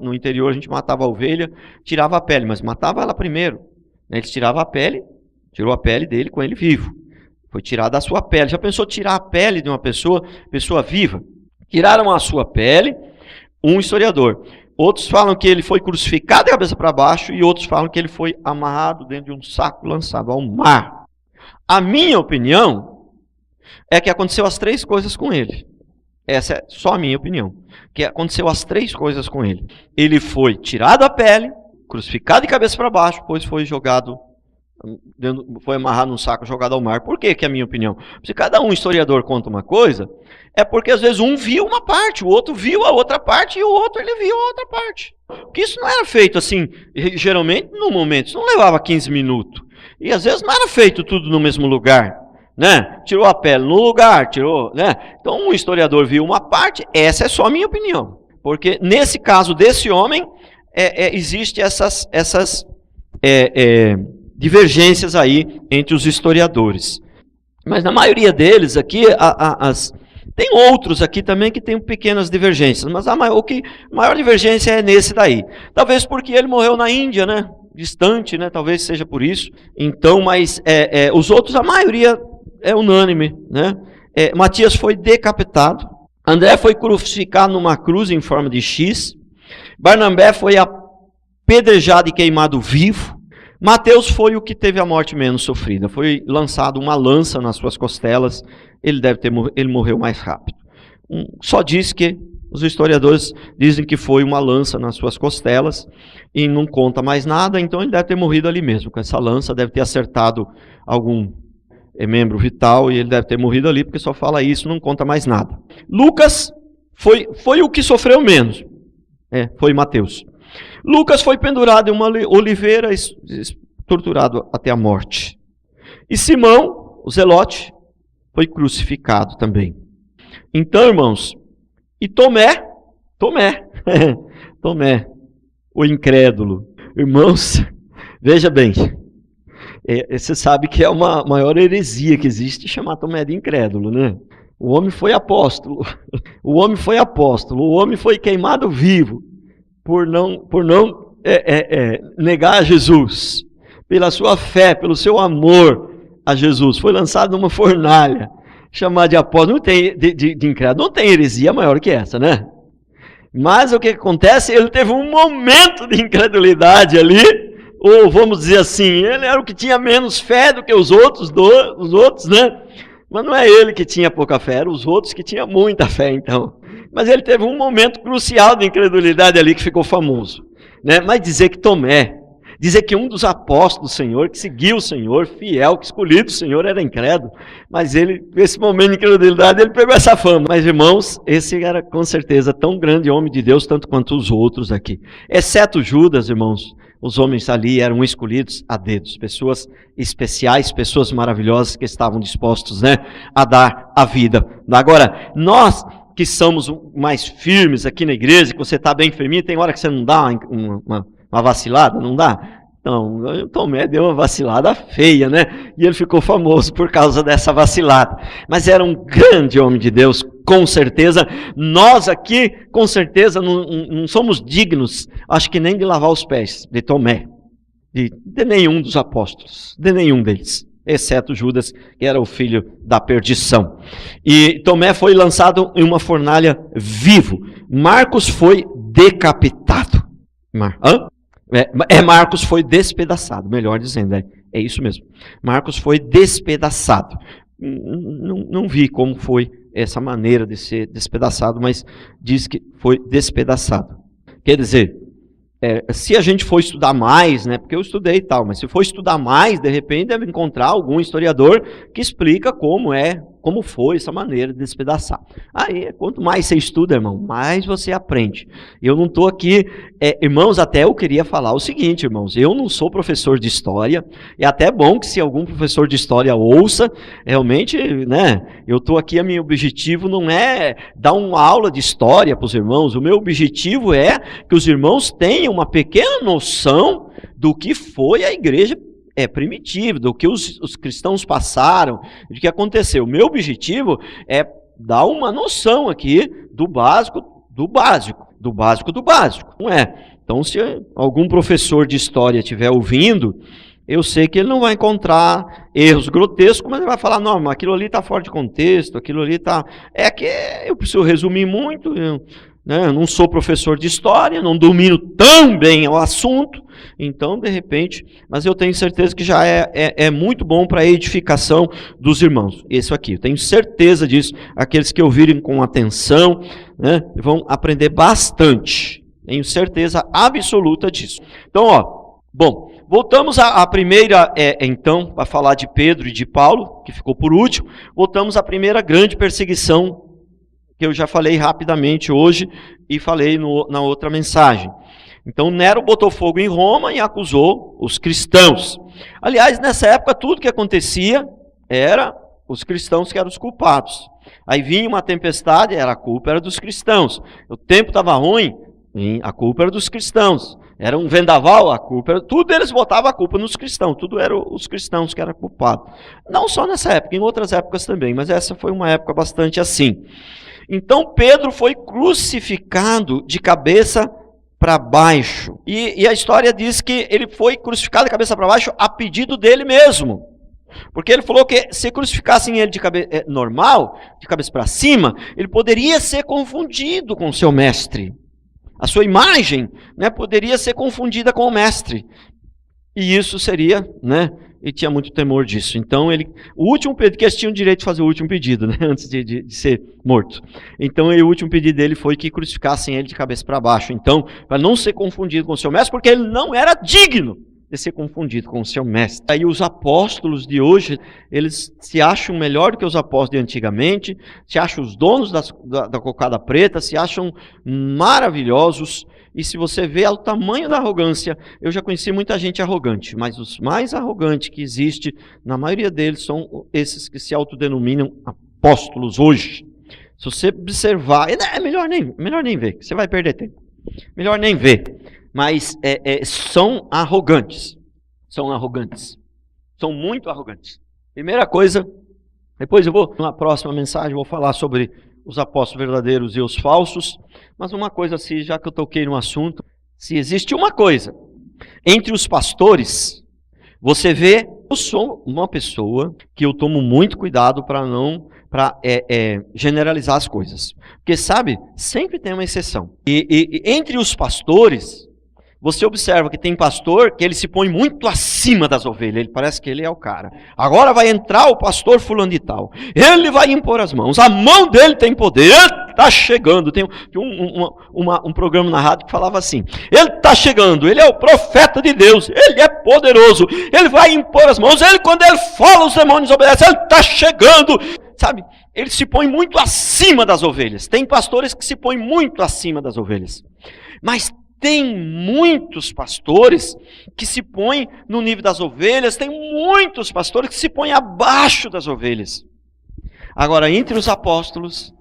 No interior a gente matava a ovelha, tirava a pele, mas matava ela primeiro. Eles tiravam a pele, tirou a pele dele com ele vivo. Foi tirada a sua pele. Já pensou tirar a pele de uma pessoa viva? Tiraram a sua pele, um historiador. Outros falam que ele foi crucificado de cabeça para baixo, e outros falam que ele foi amarrado dentro de um saco lançado ao mar. A minha opinião é que aconteceu as 3 coisas com ele. Essa é só a minha opinião. Que aconteceu as 3 coisas com ele. Ele foi tirado a pele, crucificado de cabeça para baixo, depois foi jogado, foi amarrado num saco, jogado ao mar. Por que é a minha opinião? Se cada historiador conta uma coisa, é porque às vezes um viu uma parte, o outro viu a outra parte, e o outro ele viu a outra parte. Porque isso não era feito assim, geralmente, no momento, isso não levava 15 minutos. E às vezes não era feito tudo no mesmo lugar, né? Tirou a pele no lugar, né? Então um historiador viu uma parte, essa é só a minha opinião. Porque nesse caso desse homem, existe essas divergências aí entre os historiadores. Mas na maioria deles aqui, tem outros aqui também que tem pequenas divergências, mas a maior divergência é nesse daí. Talvez porque ele morreu na Índia, né? Distante, né? Talvez seja por isso. Então, mas os outros, a maioria é unânime, né? Matias foi decapitado. André foi crucificado numa cruz em forma de X. Barnabé foi apedrejado e queimado vivo. Mateus foi o que teve a morte menos sofrida. Foi lançado uma lança nas suas costelas. Ele morreu mais rápido. Só diz que os historiadores dizem que foi uma lança nas suas costelas e não conta mais nada, então ele deve ter morrido ali mesmo. Com essa lança deve ter acertado algum membro vital e ele deve ter morrido ali, porque só fala isso, não conta mais nada. Lucas foi o que sofreu menos. Foi Mateus. Lucas foi pendurado em uma oliveira, torturado até a morte. E Simão, o Zelote, foi crucificado também. Então, irmãos, e Tomé, o incrédulo. Irmãos, veja bem, você sabe que é uma maior heresia que existe chamar Tomé de incrédulo, né? O homem foi apóstolo, o homem foi queimado vivo por não negar a Jesus, pela sua fé, pelo seu amor a Jesus. Foi lançado numa fornalha, chamado de apóstolo. Não tem de incrédulo, não tem heresia maior que essa, né? Mas o que acontece? Ele teve um momento de incredulidade ali, ou vamos dizer assim, ele era o que tinha menos fé do que os outros, né? Mas não é ele que tinha pouca fé, eram os outros que tinham muita fé, então. Mas ele teve um momento crucial de incredulidade ali que ficou famoso, né? Mas dizer que Tomé, dizer que um dos apóstolos do Senhor, que seguiu o Senhor, fiel, que escolhido o Senhor, era incrédulo. Mas ele, nesse momento de incredulidade, ele pegou essa fama. Mas, irmãos, esse era com certeza tão grande homem de Deus, tanto quanto os outros aqui. Exceto Judas, irmãos, os homens ali eram escolhidos a dedos. Pessoas especiais, pessoas maravilhosas que estavam dispostos, né, a dar a vida. Agora, nós que somos mais firmes aqui na igreja, que você está bem firminho, tem hora que você não dá uma vacilada, não dá? Então, o Tomé deu uma vacilada feia, né? E ele ficou famoso por causa dessa vacilada. Mas era um grande homem de Deus, com certeza. Nós aqui, com certeza, não somos dignos, acho que nem de lavar os pés de Tomé, de nenhum dos apóstolos, de nenhum deles, exceto Judas, que era o filho da perdição. E Tomé foi lançado em uma fornalha vivo. Marcos foi decapitado. Marcos foi despedaçado, melhor dizendo, é isso mesmo. Marcos foi despedaçado. Não vi como foi essa maneira de ser despedaçado, mas diz que foi despedaçado. Quer dizer, se a gente for estudar mais, né, porque eu estudei e tal, mas se for estudar mais, de repente deve encontrar algum historiador que explica como foi essa maneira de despedaçar. Aí, quanto mais você estuda, irmão, mais você aprende. Eu não estou aqui, irmãos, até eu queria falar o seguinte, irmãos, eu não sou professor de história, é até bom que se algum professor de história ouça, realmente, né, eu estou aqui, meu objetivo não é dar uma aula de história para os irmãos, o meu objetivo é que os irmãos tenham uma pequena noção do que foi a igreja primitivo, do que os cristãos passaram, do que aconteceu. O meu objetivo é dar uma noção aqui do básico do básico, do básico do básico. Não é? Então, se algum professor de história estiver ouvindo, eu sei que ele não vai encontrar erros grotescos, mas ele vai falar, não, mas aquilo ali está fora de contexto, aquilo ali está... É que eu preciso resumir muito, eu não sou professor de história, não domino tão bem o assunto, então, de repente, mas eu tenho certeza que já é muito bom para a edificação dos irmãos. Isso aqui, eu tenho certeza disso. Aqueles que ouvirem com atenção, né, vão aprender bastante. Tenho certeza absoluta disso. Então, bom, voltamos à primeira, então, para falar de Pedro e de Paulo, que ficou por último, voltamos à primeira grande perseguição, que eu já falei rapidamente hoje e falei na outra mensagem. Então, Nero botou fogo em Roma e acusou os cristãos. Aliás, nessa época, tudo que acontecia era os cristãos que eram os culpados. Aí vinha uma tempestade, a culpa era dos cristãos. O tempo estava ruim, a culpa era dos cristãos. Era um vendaval, a culpa era... Tudo eles botavam a culpa nos cristãos, tudo eram os cristãos que eram culpados. Não só nessa época, em outras épocas também, mas essa foi uma época bastante assim. Então Pedro foi crucificado de cabeça para baixo. E a história diz que ele foi crucificado de cabeça para baixo a pedido dele mesmo. Porque ele falou que se crucificassem ele de cabeça normal, de cabeça para cima, ele poderia ser confundido com o seu mestre. A sua imagem, né, poderia ser confundida com o mestre. E isso seria, né, ele tinha muito temor disso. Então, o último pedido, que eles tinham o direito de fazer o último pedido, né, antes de ser morto. Então, o último pedido dele foi que crucificassem ele de cabeça para baixo. Então, para não ser confundido com o seu mestre, porque ele não era digno de ser confundido com o seu mestre. Aí os apóstolos de hoje, eles se acham melhor do que os apóstolos de antigamente, se acham os donos da cocada preta, se acham maravilhosos. E se você vê o tamanho da arrogância, eu já conheci muita gente arrogante, mas os mais arrogantes que existe, na maioria deles, são esses que se autodenominam apóstolos hoje. Se você observar, é melhor nem ver, você vai perder tempo. Melhor nem ver. Mas são arrogantes. São arrogantes. São muito arrogantes. Primeira coisa, depois eu vou, na próxima mensagem, vou falar sobre os apóstolos verdadeiros e os falsos. Mas uma coisa assim, já que eu toquei no assunto, se existe uma coisa entre os pastores, Você vê, eu sou uma pessoa que eu tomo muito cuidado para não generalizar as coisas. Porque, sabe, sempre tem uma exceção. E entre os pastores, você observa que tem pastor que ele se põe muito acima das ovelhas. Ele parece que ele é o cara. Agora vai entrar o pastor fulano de tal. Ele vai impor as mãos. A mão dele tem poder. Ele está chegando. Tem um programa na rádio que falava assim. Ele está chegando. Ele é o profeta de Deus. Ele é poderoso. Ele vai impor as mãos. Quando ele fala, os demônios obedecem. Ele está chegando. Sabe? Ele se põe muito acima das ovelhas. Tem pastores que se põem muito acima das ovelhas. Mas tem muitos pastores que se põem no nível das ovelhas, tem muitos pastores que se põem abaixo das ovelhas. Agora, entre os apóstolos,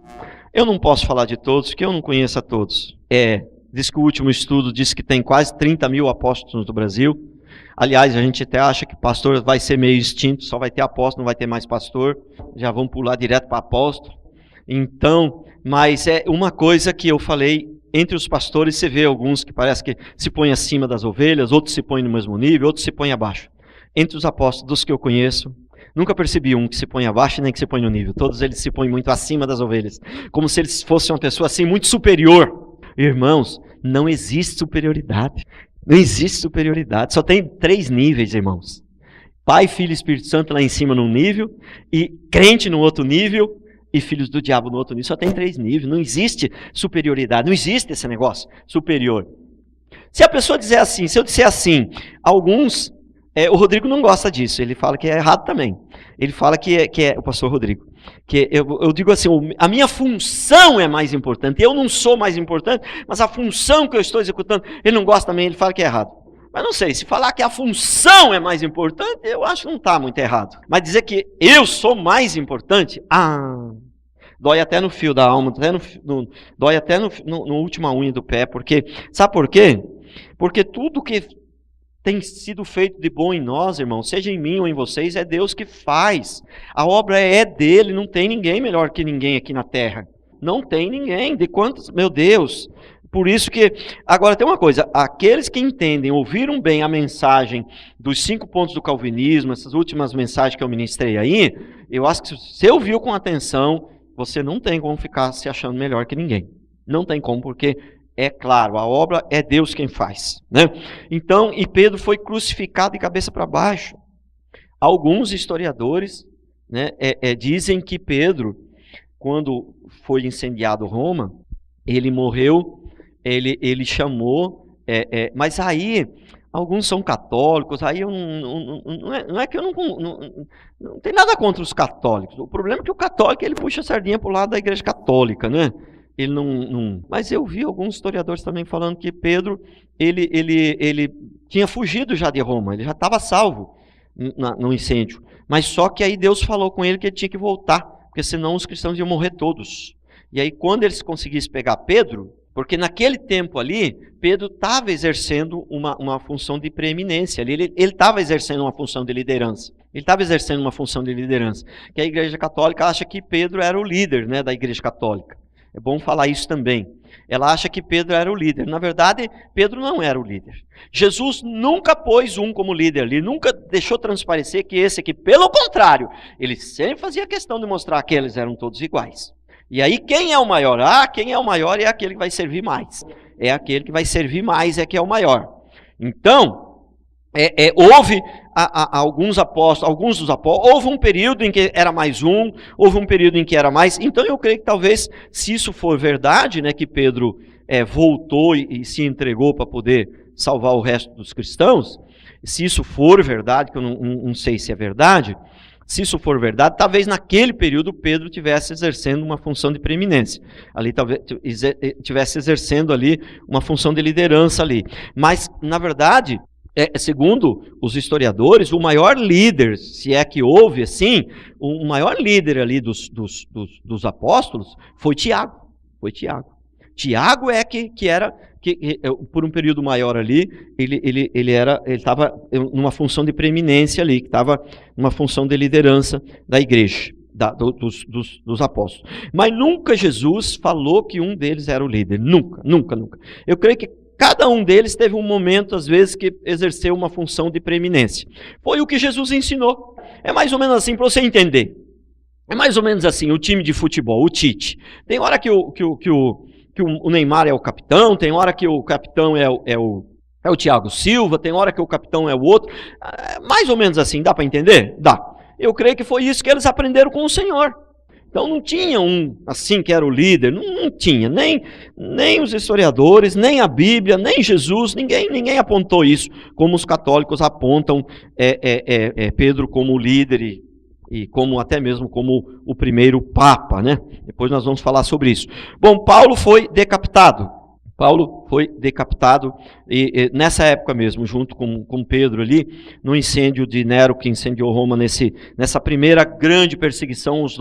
eu não posso falar de todos, porque eu não conheço a todos. Diz que o último estudo diz que tem quase 30 mil apóstolos no Brasil. Aliás, a gente até acha que pastor vai ser meio extinto, só vai ter apóstolo, não vai ter mais pastor. Já vamos pular direto para apóstolo. Então, mas é uma coisa que eu falei. Entre os pastores você vê alguns que parece que se põem acima das ovelhas, outros se põem no mesmo nível, outros se põem abaixo. Entre os apóstolos, dos que eu conheço, nunca percebi um que se põe abaixo nem que se põe no nível. Todos eles se põem muito acima das ovelhas, como se eles fossem uma pessoa assim muito superior. Irmãos, não existe superioridade. Não existe superioridade. Só tem 3 níveis, irmãos. Pai, Filho e Espírito Santo lá em cima num nível, e crente no outro nível, e filhos do diabo no outro nível. Só tem 3 níveis, não existe superioridade, não existe esse negócio superior. Se a pessoa dizer assim, se eu disser assim, alguns, o Rodrigo não gosta disso, ele fala que é errado também. Ele fala que é o pastor Rodrigo, que eu digo assim, a minha função é mais importante, eu não sou mais importante, mas a função que eu estou executando, ele não gosta também, ele fala que é errado. Mas não sei, se falar que a função é mais importante, eu acho que não está muito errado. Mas dizer que eu sou mais importante, dói até no fio da alma, dói até no última unha do pé. Porque, sabe por quê? Porque tudo que tem sido feito de bom em nós, irmãos, seja em mim ou em vocês, é Deus que faz. A obra é dele, não tem ninguém melhor que ninguém aqui na terra. Não tem ninguém. De quantos, meu Deus... Por isso que, agora tem uma coisa, aqueles que entendem, ouviram bem a mensagem dos 5 pontos do calvinismo, essas últimas mensagens que eu ministrei aí, eu acho que se você ouviu com atenção, você não tem como ficar se achando melhor que ninguém. Não tem como, porque é claro, a obra é Deus quem faz, né? Então, e Pedro foi crucificado de cabeça para baixo. Alguns historiadores, né, dizem que Pedro, quando foi incendiado Roma, ele morreu. Ele chamou, mas aí, alguns são católicos, aí não é que eu não tem nada contra os católicos. O problema é que o católico, ele puxa a sardinha para o lado da igreja católica, né? Ele não... Mas eu vi alguns historiadores também falando que Pedro, ele tinha fugido já de Roma, ele já estava salvo no incêndio. Mas só que aí Deus falou com ele que ele tinha que voltar, porque senão os cristãos iam morrer todos. E aí quando eles conseguissem pegar Pedro... Porque naquele tempo ali, Pedro estava exercendo uma função de preeminência. Ele estava exercendo uma função de liderança. Ele estava exercendo uma função de liderança. Que a Igreja Católica acha que Pedro era o líder, né, da Igreja Católica. É bom falar isso também. Ela acha que Pedro era o líder. Na verdade, Pedro não era o líder. Jesus nunca pôs um como líder ali. Nunca deixou transparecer que esse aqui, pelo contrário, ele sempre fazia questão de mostrar que eles eram todos iguais. E aí quem é o maior? Quem é o maior é aquele que vai servir mais. É aquele que vai servir mais, que é o maior. Então, houve alguns apóstolos, alguns dos apóstolos, houve um período em que era mais um, houve um período em que era mais. Então eu creio que talvez, se isso for verdade, né, que Pedro voltou e se entregou para poder salvar o resto dos cristãos, se isso for verdade, que eu não sei se é verdade, se isso for verdade, talvez naquele período Pedro estivesse exercendo uma função de preeminência. Ali talvez estivesse exercendo ali uma função de liderança ali. Mas, na verdade, segundo os historiadores, o maior líder, se é que houve assim, o maior líder ali dos apóstolos foi Tiago. Foi Tiago. Tiago que era, por um período maior ali, ele estava numa função de preeminência ali, que estava numa função de liderança da igreja, dos apóstolos. Mas nunca Jesus falou que um deles era o líder. Nunca, nunca, nunca. Eu creio que Cada um deles teve um momento, às vezes, que exerceu uma função de preeminência. Foi o que Jesus ensinou. É mais ou menos assim, para você entender. É mais ou menos assim, o time de futebol, o Tite. Tem hora que o Neymar é o capitão, tem hora que o capitão é o Thiago Silva, tem hora que o capitão é o outro. Mais ou menos assim, dá para entender? Dá. Eu creio que foi isso que eles aprenderam com o Senhor. Então não tinha um assim que era o líder, não tinha, nem os historiadores, nem a Bíblia, nem Jesus, ninguém apontou isso, como os católicos apontam Pedro como líder e como até mesmo como o primeiro Papa, né? Depois nós vamos falar sobre isso. Bom, Paulo foi decapitado. E nessa época mesmo, junto com Pedro ali, no incêndio de Nero que incendiou Roma, nessa primeira grande perseguição, os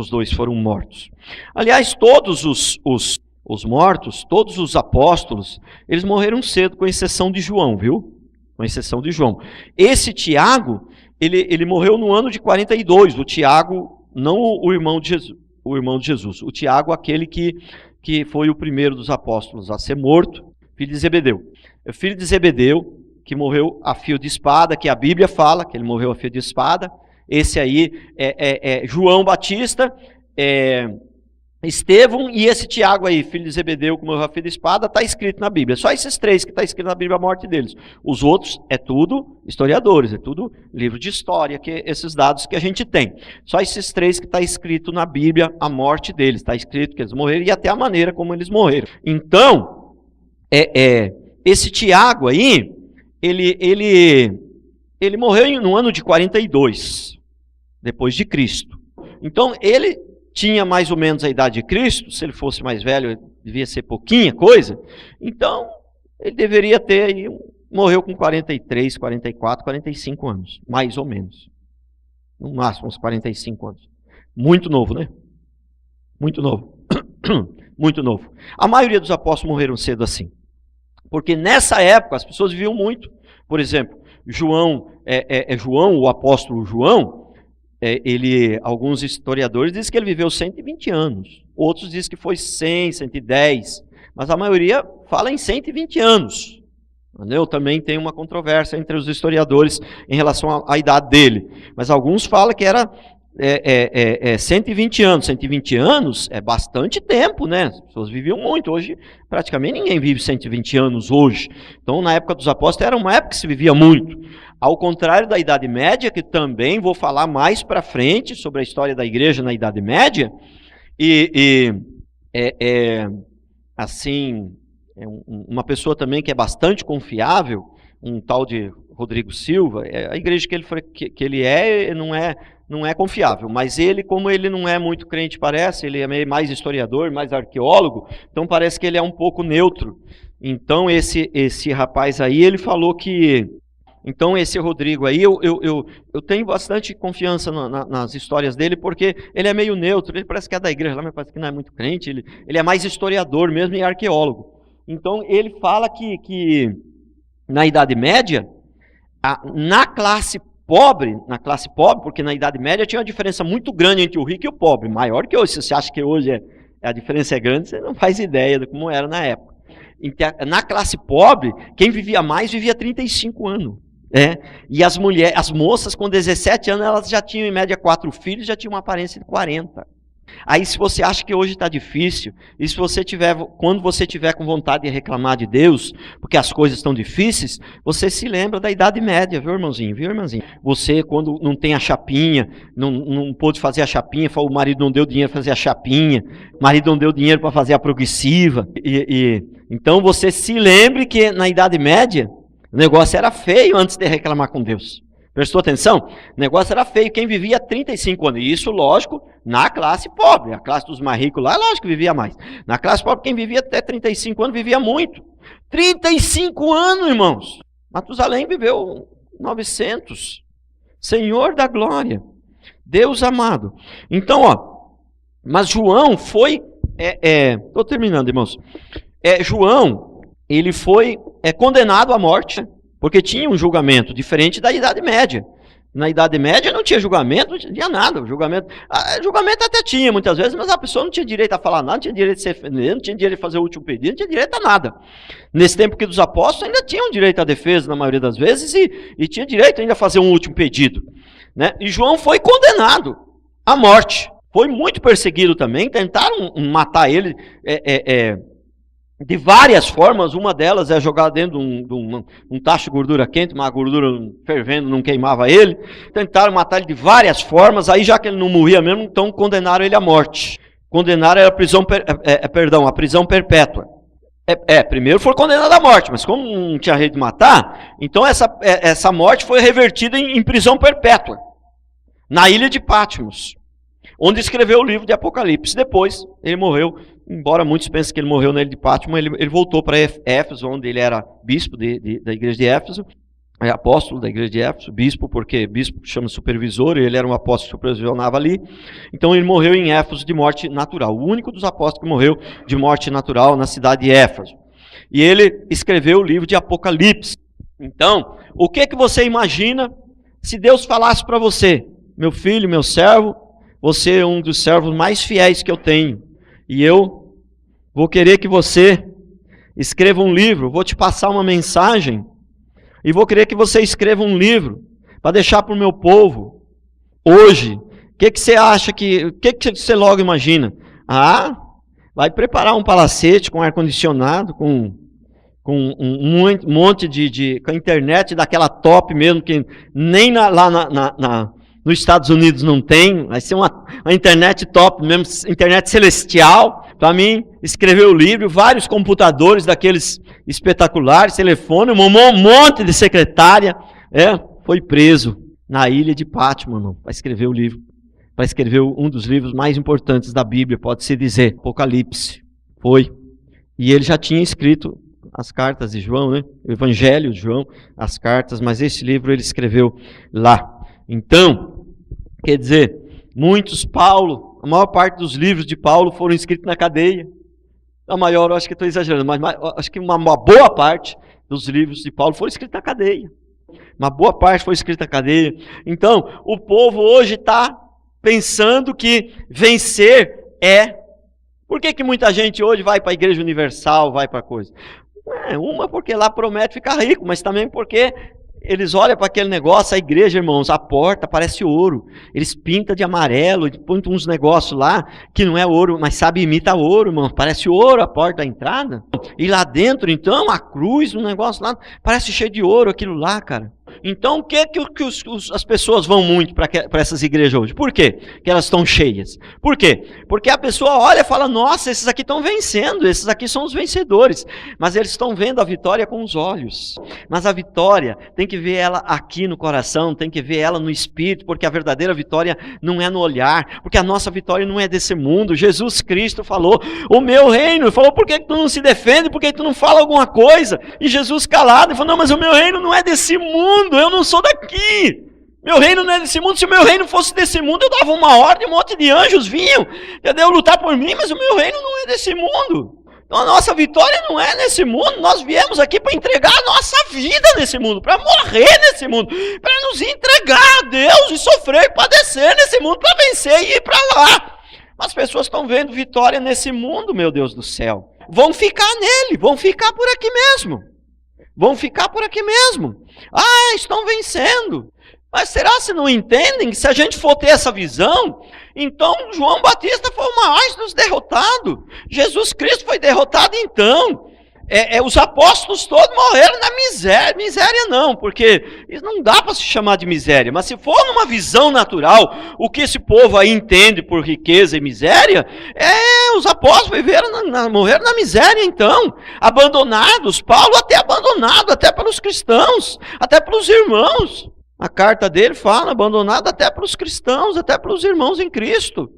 dois foram mortos. Aliás, todos os mortos, todos os apóstolos, eles morreram cedo, com exceção de João, viu? Com exceção de João. Esse Tiago, ele morreu no ano de 42, o Tiago, não o irmão de Jesus, o Tiago, aquele que foi o primeiro dos apóstolos a ser morto, filho de Zebedeu. O filho de Zebedeu, que morreu a fio de espada, que a Bíblia fala que ele morreu a fio de espada. Esse aí é João Batista, Estevão e esse Tiago aí, filho de Zebedeu, que morreu a fio de espada, está escrito na Bíblia. Só esses três que está escrito na Bíblia a morte deles. Os outros é tudo historiadores, é tudo livro de história, que esses dados que a gente tem. Só esses três que está escrito na Bíblia a morte deles. Está escrito que eles morreram e até a maneira como eles morreram. Então, esse Tiago aí, ele morreu no ano de 42, depois de Cristo. Então, ele tinha mais ou menos a idade de Cristo. Se ele fosse mais velho, devia ser pouquinha coisa. Então, ele deveria ter aí, morreu com 43, 44, 45 anos, mais ou menos. No máximo uns 45 anos. Muito novo, né? Muito novo. Muito novo. A maioria dos apóstolos morreram cedo assim. Porque nessa época as pessoas viviam muito. Por exemplo, João, o apóstolo João, alguns historiadores dizem que ele viveu 120 anos. Outros dizem que foi 100, 110. Mas a maioria fala em 120 anos. Entendeu? Também tem uma controvérsia entre os historiadores em relação à idade dele. Mas alguns falam que era 120 anos. 120 anos é bastante tempo, né? As pessoas viviam muito. Hoje, praticamente ninguém vive 120 anos hoje. Então, na época dos apóstolos, era uma época que se vivia muito. Ao contrário da Idade Média, que também vou falar mais para frente sobre a história da igreja na Idade Média, uma pessoa também que é bastante confiável, um tal de Rodrigo Silva, a igreja que ele não é confiável, mas ele, como ele não é muito crente, parece, ele é mais historiador, mais arqueólogo, então parece que ele é um pouco neutro. Então esse rapaz aí, ele falou que... Então esse Rodrigo aí, eu tenho bastante confiança nas histórias dele, porque ele é meio neutro, ele parece que é da igreja lá, mas parece que não é muito crente, ele é mais historiador mesmo e arqueólogo. Então ele fala que na Idade Média, na classe pobre, porque na Idade Média tinha uma diferença muito grande entre o rico e o pobre, maior que hoje. Se você acha que hoje a diferença é grande, você não faz ideia de como era na época. Na classe pobre, quem vivia mais vivia 35 anos. E as moças com 17 anos, elas já tinham em média 4 filhos, já tinham uma aparência de 40. Aí se você acha que hoje está difícil, e quando você tiver com vontade de reclamar de Deus, porque as coisas estão difíceis, você se lembra da Idade Média, viu, irmãozinho? Você, quando não tem a chapinha, não pôde fazer a chapinha, o marido não deu dinheiro para fazer a chapinha, o marido não deu dinheiro para fazer a progressiva, então você se lembre que na Idade Média, o negócio era feio antes de reclamar com Deus. Prestou atenção? O negócio era feio. Quem vivia 35 anos, e isso, lógico, na classe pobre. A classe dos mais ricos lá, lógico que vivia mais. Na classe pobre, quem vivia até 35 anos, vivia muito. 35 anos, irmãos! Matusalém viveu 900. Senhor da glória. Deus amado. Então, mas João foi... Estou terminando, irmãos. João, ele foi condenado à morte, porque tinha um julgamento diferente da Idade Média. Na Idade Média não tinha julgamento, não tinha nada. Julgamento até tinha muitas vezes, mas a pessoa não tinha direito a falar nada, não tinha direito de se defender, não tinha direito de fazer o último pedido, não tinha direito a nada. Nesse tempo que dos apóstolos ainda tinham direito à defesa na maioria das vezes e tinha direito ainda a fazer um último pedido, né? E João foi condenado à morte. Foi muito perseguido também, tentaram matar ele de várias formas. Uma delas é jogar dentro de um tacho de gordura quente, uma gordura fervendo não queimava ele. Tentaram matar ele de várias formas, aí já que ele não morria mesmo, então condenaram ele à morte. Condenaram a prisão, a prisão perpétua. Primeiro foi condenado à morte, mas como não tinha jeito de matar, então essa morte foi revertida em prisão perpétua, na ilha de Patmos, onde escreveu o livro de Apocalipse. Depois ele morreu, embora muitos pensem que ele morreu na ilha de Patmos, ele voltou para Éfeso, onde ele era bispo da igreja de Éfeso, apóstolo da igreja de Éfeso, bispo, porque bispo chama supervisor, e ele era um apóstolo que supervisionava ali. Então ele morreu em Éfeso de morte natural, o único dos apóstolos que morreu de morte natural na cidade de Éfeso. E ele escreveu o livro de Apocalipse. Então, o que você imagina se Deus falasse para você: meu filho, meu servo, você é um dos servos mais fiéis que eu tenho, e eu vou querer que você escreva um livro, vou te passar uma mensagem, e vou querer que você escreva um livro para deixar para o meu povo hoje. O que você acha o que você logo imagina? Vai preparar um palacete com ar-condicionado, com um monte com a internet daquela top mesmo, que nem lá nos Estados Unidos não tem. Vai ser uma internet top mesmo, internet celestial, para mim escrever o livro. Vários computadores daqueles espetaculares, telefone, um monte de secretária. Foi preso na ilha de Patmos para escrever o livro, para escrever um dos livros mais importantes da Bíblia, pode-se dizer, Apocalipse. Foi. E ele já tinha escrito as cartas de João, né? O Evangelho de João, as cartas, mas esse livro ele escreveu lá. Então, quer dizer, a maior parte dos livros de Paulo foram escritos na cadeia. A maior, eu acho que estou exagerando, mas acho que uma boa parte dos livros de Paulo foram escritos na cadeia. Uma boa parte foi escrita na cadeia. Então, o povo hoje está pensando que vencer Por que muita gente hoje vai para a Igreja Universal, vai para coisa? Uma porque lá promete ficar rico, mas também porque eles olham para aquele negócio, a igreja, irmãos, a porta parece ouro. Eles pintam de amarelo, põem uns negócios lá que não é ouro, mas imita ouro, irmão. Parece ouro a porta da entrada. E lá dentro, então, a cruz, um negócio lá, parece cheio de ouro aquilo lá, cara. Então, o que as pessoas vão muito para essas igrejas hoje? Por quê que elas estão cheias? Por quê? Porque a pessoa olha e fala: nossa, esses aqui estão vencendo, esses aqui são os vencedores. Mas eles estão vendo a vitória com os olhos. Mas a vitória, tem que ver ela aqui no coração, tem que ver ela no espírito, porque a verdadeira vitória não é no olhar, porque a nossa vitória não é desse mundo. Jesus Cristo falou: o meu reino. Ele falou: por que tu não se defende? Por que tu não fala alguma coisa? E Jesus calado, ele falou: não, mas o meu reino não é desse mundo. Eu não sou daqui. Meu reino não é desse mundo. Se o meu reino fosse desse mundo, eu dava uma ordem, um monte de anjos vinham, entendeu? Lutar por mim, mas o meu reino não é desse mundo. Então a nossa vitória não é nesse mundo. Nós viemos aqui para entregar a nossa vida nesse mundo, para morrer nesse mundo, para nos entregar a Deus e sofrer e padecer nesse mundo, para vencer e ir para lá. Mas as pessoas estão vendo vitória nesse mundo, meu Deus do céu. Vão ficar nele, vão ficar por aqui mesmo. Vão ficar por aqui mesmo. Estão vencendo. Mas será que não entendem que se a gente for ter essa visão, então João Batista foi o maior dos derrotados. Jesus Cristo foi derrotado então. Os apóstolos todos morreram na miséria. Miséria não, porque isso não dá para se chamar de miséria. Mas se for numa visão natural, o que esse povo aí entende por riqueza e miséria, os apóstolos morreram na miséria então. Abandonados, Paulo até abandonado, até pelos cristãos, até pelos irmãos. A carta dele fala, abandonado até pelos cristãos, até pelos irmãos em Cristo.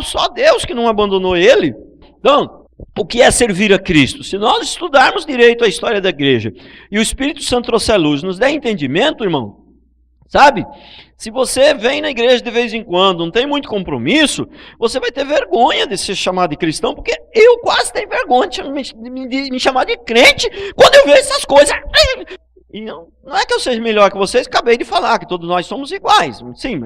Só Deus que não abandonou ele. Então, o que é servir a Cristo? Se nós estudarmos direito a história da igreja e o Espírito Santo trouxer a luz, nos der entendimento, irmão, sabe? Se você vem na igreja de vez em quando, não tem muito compromisso, você vai ter vergonha de ser chamado de cristão, porque eu quase tenho vergonha de me chamar de crente quando eu vejo essas coisas. E não é que eu seja melhor que vocês, acabei de falar que todos nós somos iguais. Sim,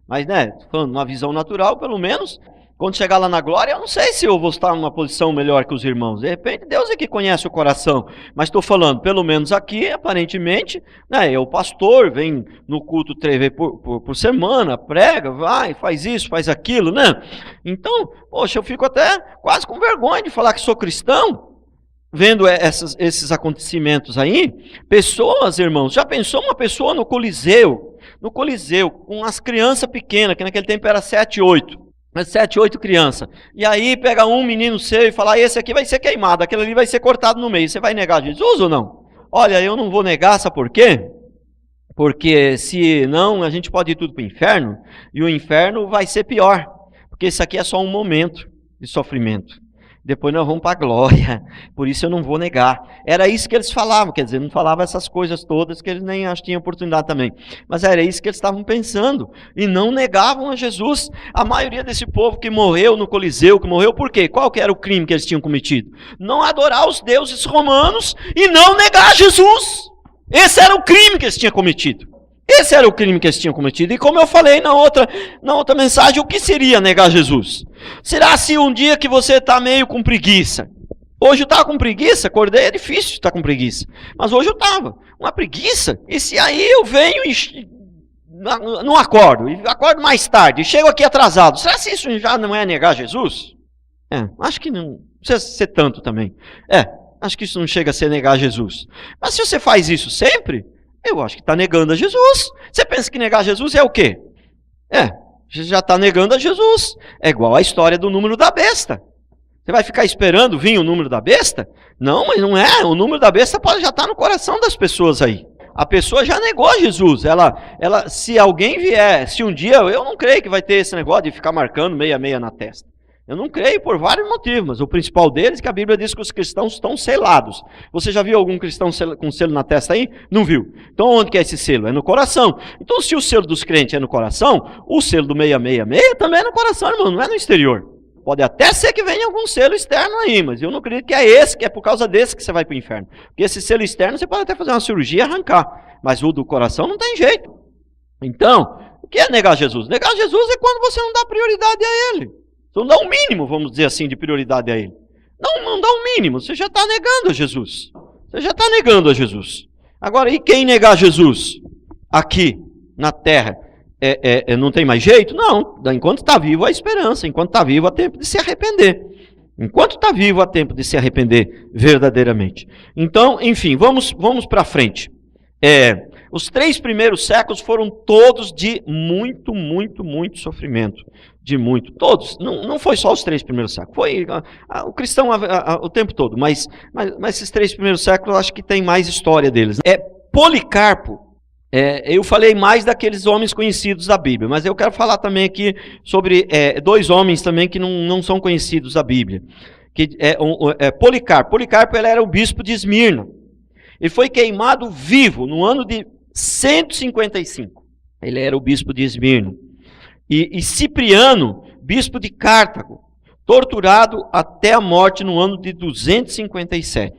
mas né, falando numa visão natural, pelo menos, quando chegar lá na glória, eu não sei se eu vou estar numa posição melhor que os irmãos. De repente, Deus é que conhece o coração. Mas estou falando, pelo menos aqui, aparentemente, né, o pastor vem no culto 3 vezes por semana, prega, vai, faz isso, faz aquilo, né? Então, poxa, eu fico até quase com vergonha de falar que sou cristão, vendo esses acontecimentos aí. Pessoas, irmãos, já pensou uma pessoa no Coliseu, com as crianças pequenas, que naquele tempo era 7, 8. 7, 8 crianças. E aí pega um menino seu e fala, esse aqui vai ser queimado, aquele ali vai ser cortado no meio. Você vai negar Jesus ou não? Olha, eu não vou negar, sabe por quê? Porque se não, a gente pode ir tudo para o inferno, e o inferno vai ser pior. Porque isso aqui é só um momento de sofrimento. Depois nós vamos para a glória. Por isso eu não vou negar. Era isso que eles falavam, quer dizer, não falavam essas coisas todas que eles nem acho que tinham oportunidade também. Mas era isso que eles estavam pensando. E não negavam a Jesus. A maioria desse povo que morreu no Coliseu, que morreu por quê? Qual que era o crime que eles tinham cometido? Não adorar os deuses romanos e não negar Jesus. Esse era o crime que eles tinham cometido. Esse era o crime que eles tinham cometido. E como eu falei na outra mensagem, o que seria negar Jesus? Será se um dia que você está meio com preguiça? Hoje eu estava com preguiça, acordei, é difícil estar com preguiça. Mas hoje eu estava, uma preguiça. E se aí eu venho e não acordo, e acordo mais tarde, e chego aqui atrasado, será que isso já não é negar Jesus? Acho que não precisa ser tanto também. Acho que isso não chega a ser negar Jesus. Mas se você faz isso sempre, eu acho que está negando a Jesus. Você pensa que negar Jesus é o quê? Você já está negando a Jesus. É igual a história do número da besta. Você vai ficar esperando vir o número da besta? Não, mas não é. O número da besta pode já estar no coração das pessoas aí. A pessoa já negou a Jesus. Se alguém vier, se um dia, eu não creio que vai ter esse negócio de ficar marcando 66 na testa. Eu não creio por vários motivos, mas o principal deles é que a Bíblia diz que os cristãos estão selados. Você já viu algum cristão com selo na testa aí? Não viu. Então onde que é esse selo? É no coração. Então se o selo dos crentes é no coração, o selo do 666 também é no coração, irmão, não é no exterior. Pode até ser que venha algum selo externo aí, mas eu não acredito que é esse, que é por causa desse que você vai para o inferno. Porque esse selo externo você pode até fazer uma cirurgia e arrancar, mas o do coração não tem jeito. Então, o que é negar Jesus? Negar Jesus é quando você não dá prioridade a Ele. Você não dá um mínimo, vamos dizer assim, de prioridade a Ele. Não dá um mínimo, você já está negando a Jesus. Você já está negando a Jesus. Agora, e quem negar Jesus aqui na terra? Não tem mais jeito? Não, enquanto está vivo há esperança, enquanto está vivo há tempo de se arrepender. Enquanto está vivo há tempo de se arrepender verdadeiramente. Então, enfim, vamos para frente. Os 3 primeiros séculos foram todos de muito, muito, muito sofrimento. De muito. Todos. Não foi só os 3 primeiros séculos. Foi o cristão o tempo todo. Mas esses 3 primeiros séculos, eu acho que tem mais história deles. Policarpo. Eu falei mais daqueles homens conhecidos da Bíblia. Mas eu quero falar também aqui sobre 2 homens também que não são conhecidos da Bíblia. Policarpo. Policarpo ele era o bispo de Esmirna. Ele foi queimado vivo no ano de 155. Ele era o bispo de Esmirna. E Cipriano, bispo de Cartago, torturado até a morte no ano de 257.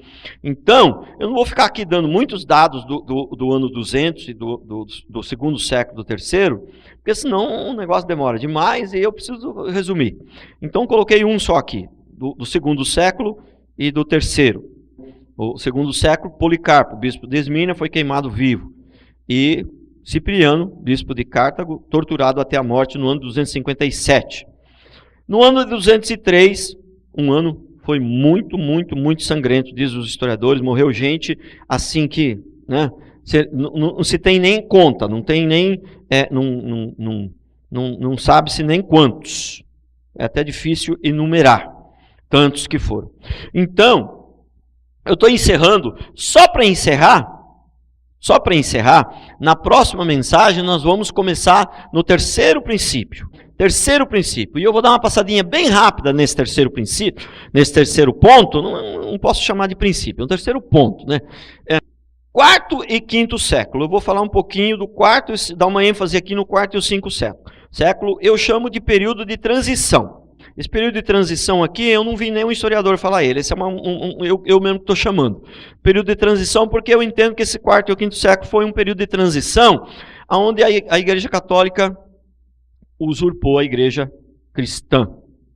Então, eu não vou ficar aqui dando muitos dados do ano 200 e do segundo século, do terceiro, porque senão o negócio demora demais e eu preciso resumir. Então, coloquei um só aqui, do segundo século e do terceiro. O segundo século, Policarpo, bispo de Esmirna, foi queimado vivo. E Cipriano, bispo de Cartago, torturado até a morte no ano 257. No ano de 203, um ano foi muito, muito, muito sangrento, diz os historiadores. Morreu gente assim que, né, não se tem nem conta, não tem nem, não sabe-se nem quantos. É até difícil enumerar tantos que foram. Então, eu estou encerrando, só para encerrar, na próxima mensagem nós vamos começar no terceiro princípio. Terceiro princípio. E eu vou dar uma passadinha bem rápida nesse terceiro princípio, nesse terceiro ponto. Não posso chamar de princípio, é um terceiro ponto, né? Quarto e quinto século. Eu vou falar um pouquinho do quarto, dar uma ênfase aqui no quarto e o 5 século. Eu chamo de período de transição. Esse período de transição aqui, eu não vi nenhum historiador falar ele. Esse é eu mesmo que estou chamando. Período de transição, porque eu entendo que esse 4º e o 5º século foi um período de transição, onde a Igreja Católica usurpou a Igreja cristã,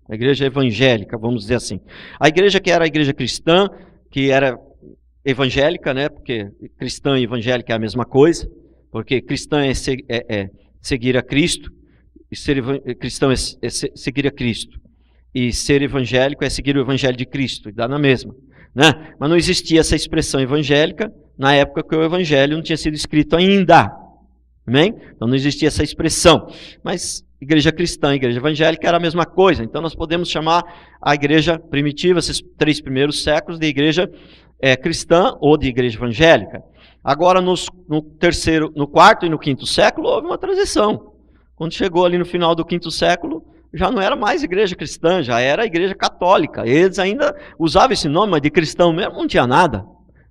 a Igreja evangélica, vamos dizer assim. A igreja que era a Igreja cristã, que era evangélica, né? Porque cristã e evangélica é a mesma coisa, porque cristã é seguir a Cristo, e ser cristão é seguir a Cristo, e ser evangélico é seguir o Evangelho de Cristo, e dá na mesma, né? Mas não existia essa expressão evangélica na época que o Evangelho não tinha sido escrito ainda, amém? Então não existia essa expressão, mas igreja cristã e igreja evangélica era a mesma coisa. Então nós podemos chamar a igreja primitiva, esses 3 primeiros séculos, de igreja cristã ou de igreja evangélica. Agora no 4º e no 5º século houve uma transição. Quando chegou ali no final do 5º século, já não era mais igreja cristã, já era a igreja católica. Eles ainda usavam esse nome, mas de cristão mesmo não tinha nada.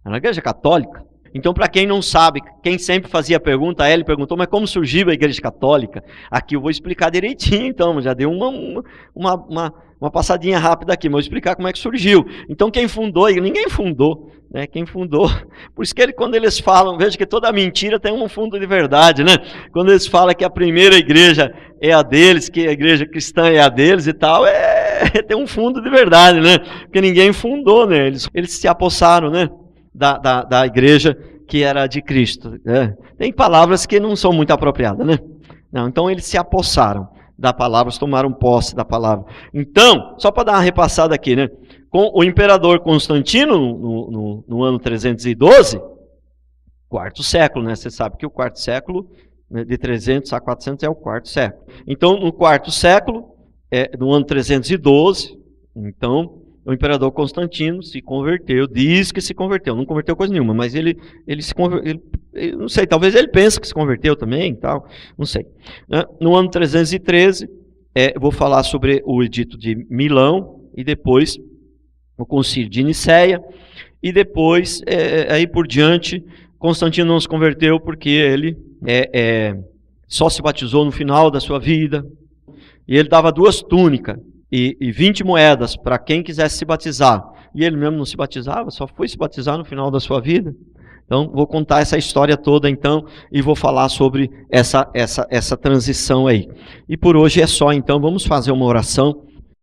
Era a igreja católica. Então, para quem não sabe, quem sempre fazia a pergunta, ele perguntou, mas como surgiu a Igreja Católica? Aqui eu vou explicar direitinho, então, já deu uma passadinha rápida aqui, mas vou explicar como é que surgiu. Então, quem fundou, ninguém fundou, né? Quem fundou, por isso que quando eles falam, veja que toda mentira tem um fundo de verdade, né? Quando eles falam que a primeira igreja é a deles, que a igreja cristã é a deles e tal, tem um fundo de verdade, né? Porque ninguém fundou, né? Eles se apossaram, né? Da igreja que era de Cristo, né? Tem palavras que não são muito apropriadas, né? Não, então eles se apossaram da palavra, tomaram posse da palavra. Então, só para dar uma repassada aqui, né? Com o imperador Constantino, no ano 312, 4º século, né? Você sabe que o 4º século, né, de 300 a 400 é o 4º século. Então, no 4º século, no ano 312, então o imperador Constantino se converteu, diz que se converteu, não converteu coisa nenhuma, mas ele se converteu, não sei, talvez ele pense que se converteu também, tal, não sei. No ano 313, eu vou falar sobre o Edito de Milão, e depois o Concílio de Nicéia, e depois, aí por diante, Constantino não se converteu porque ele só se batizou no final da sua vida, e ele dava 2 túnicas, e 20 moedas para quem quisesse se batizar. E ele mesmo não se batizava, só foi se batizar no final da sua vida. Então, vou contar essa história toda, então, e vou falar sobre essa transição aí. E por hoje é só, então, vamos fazer uma oração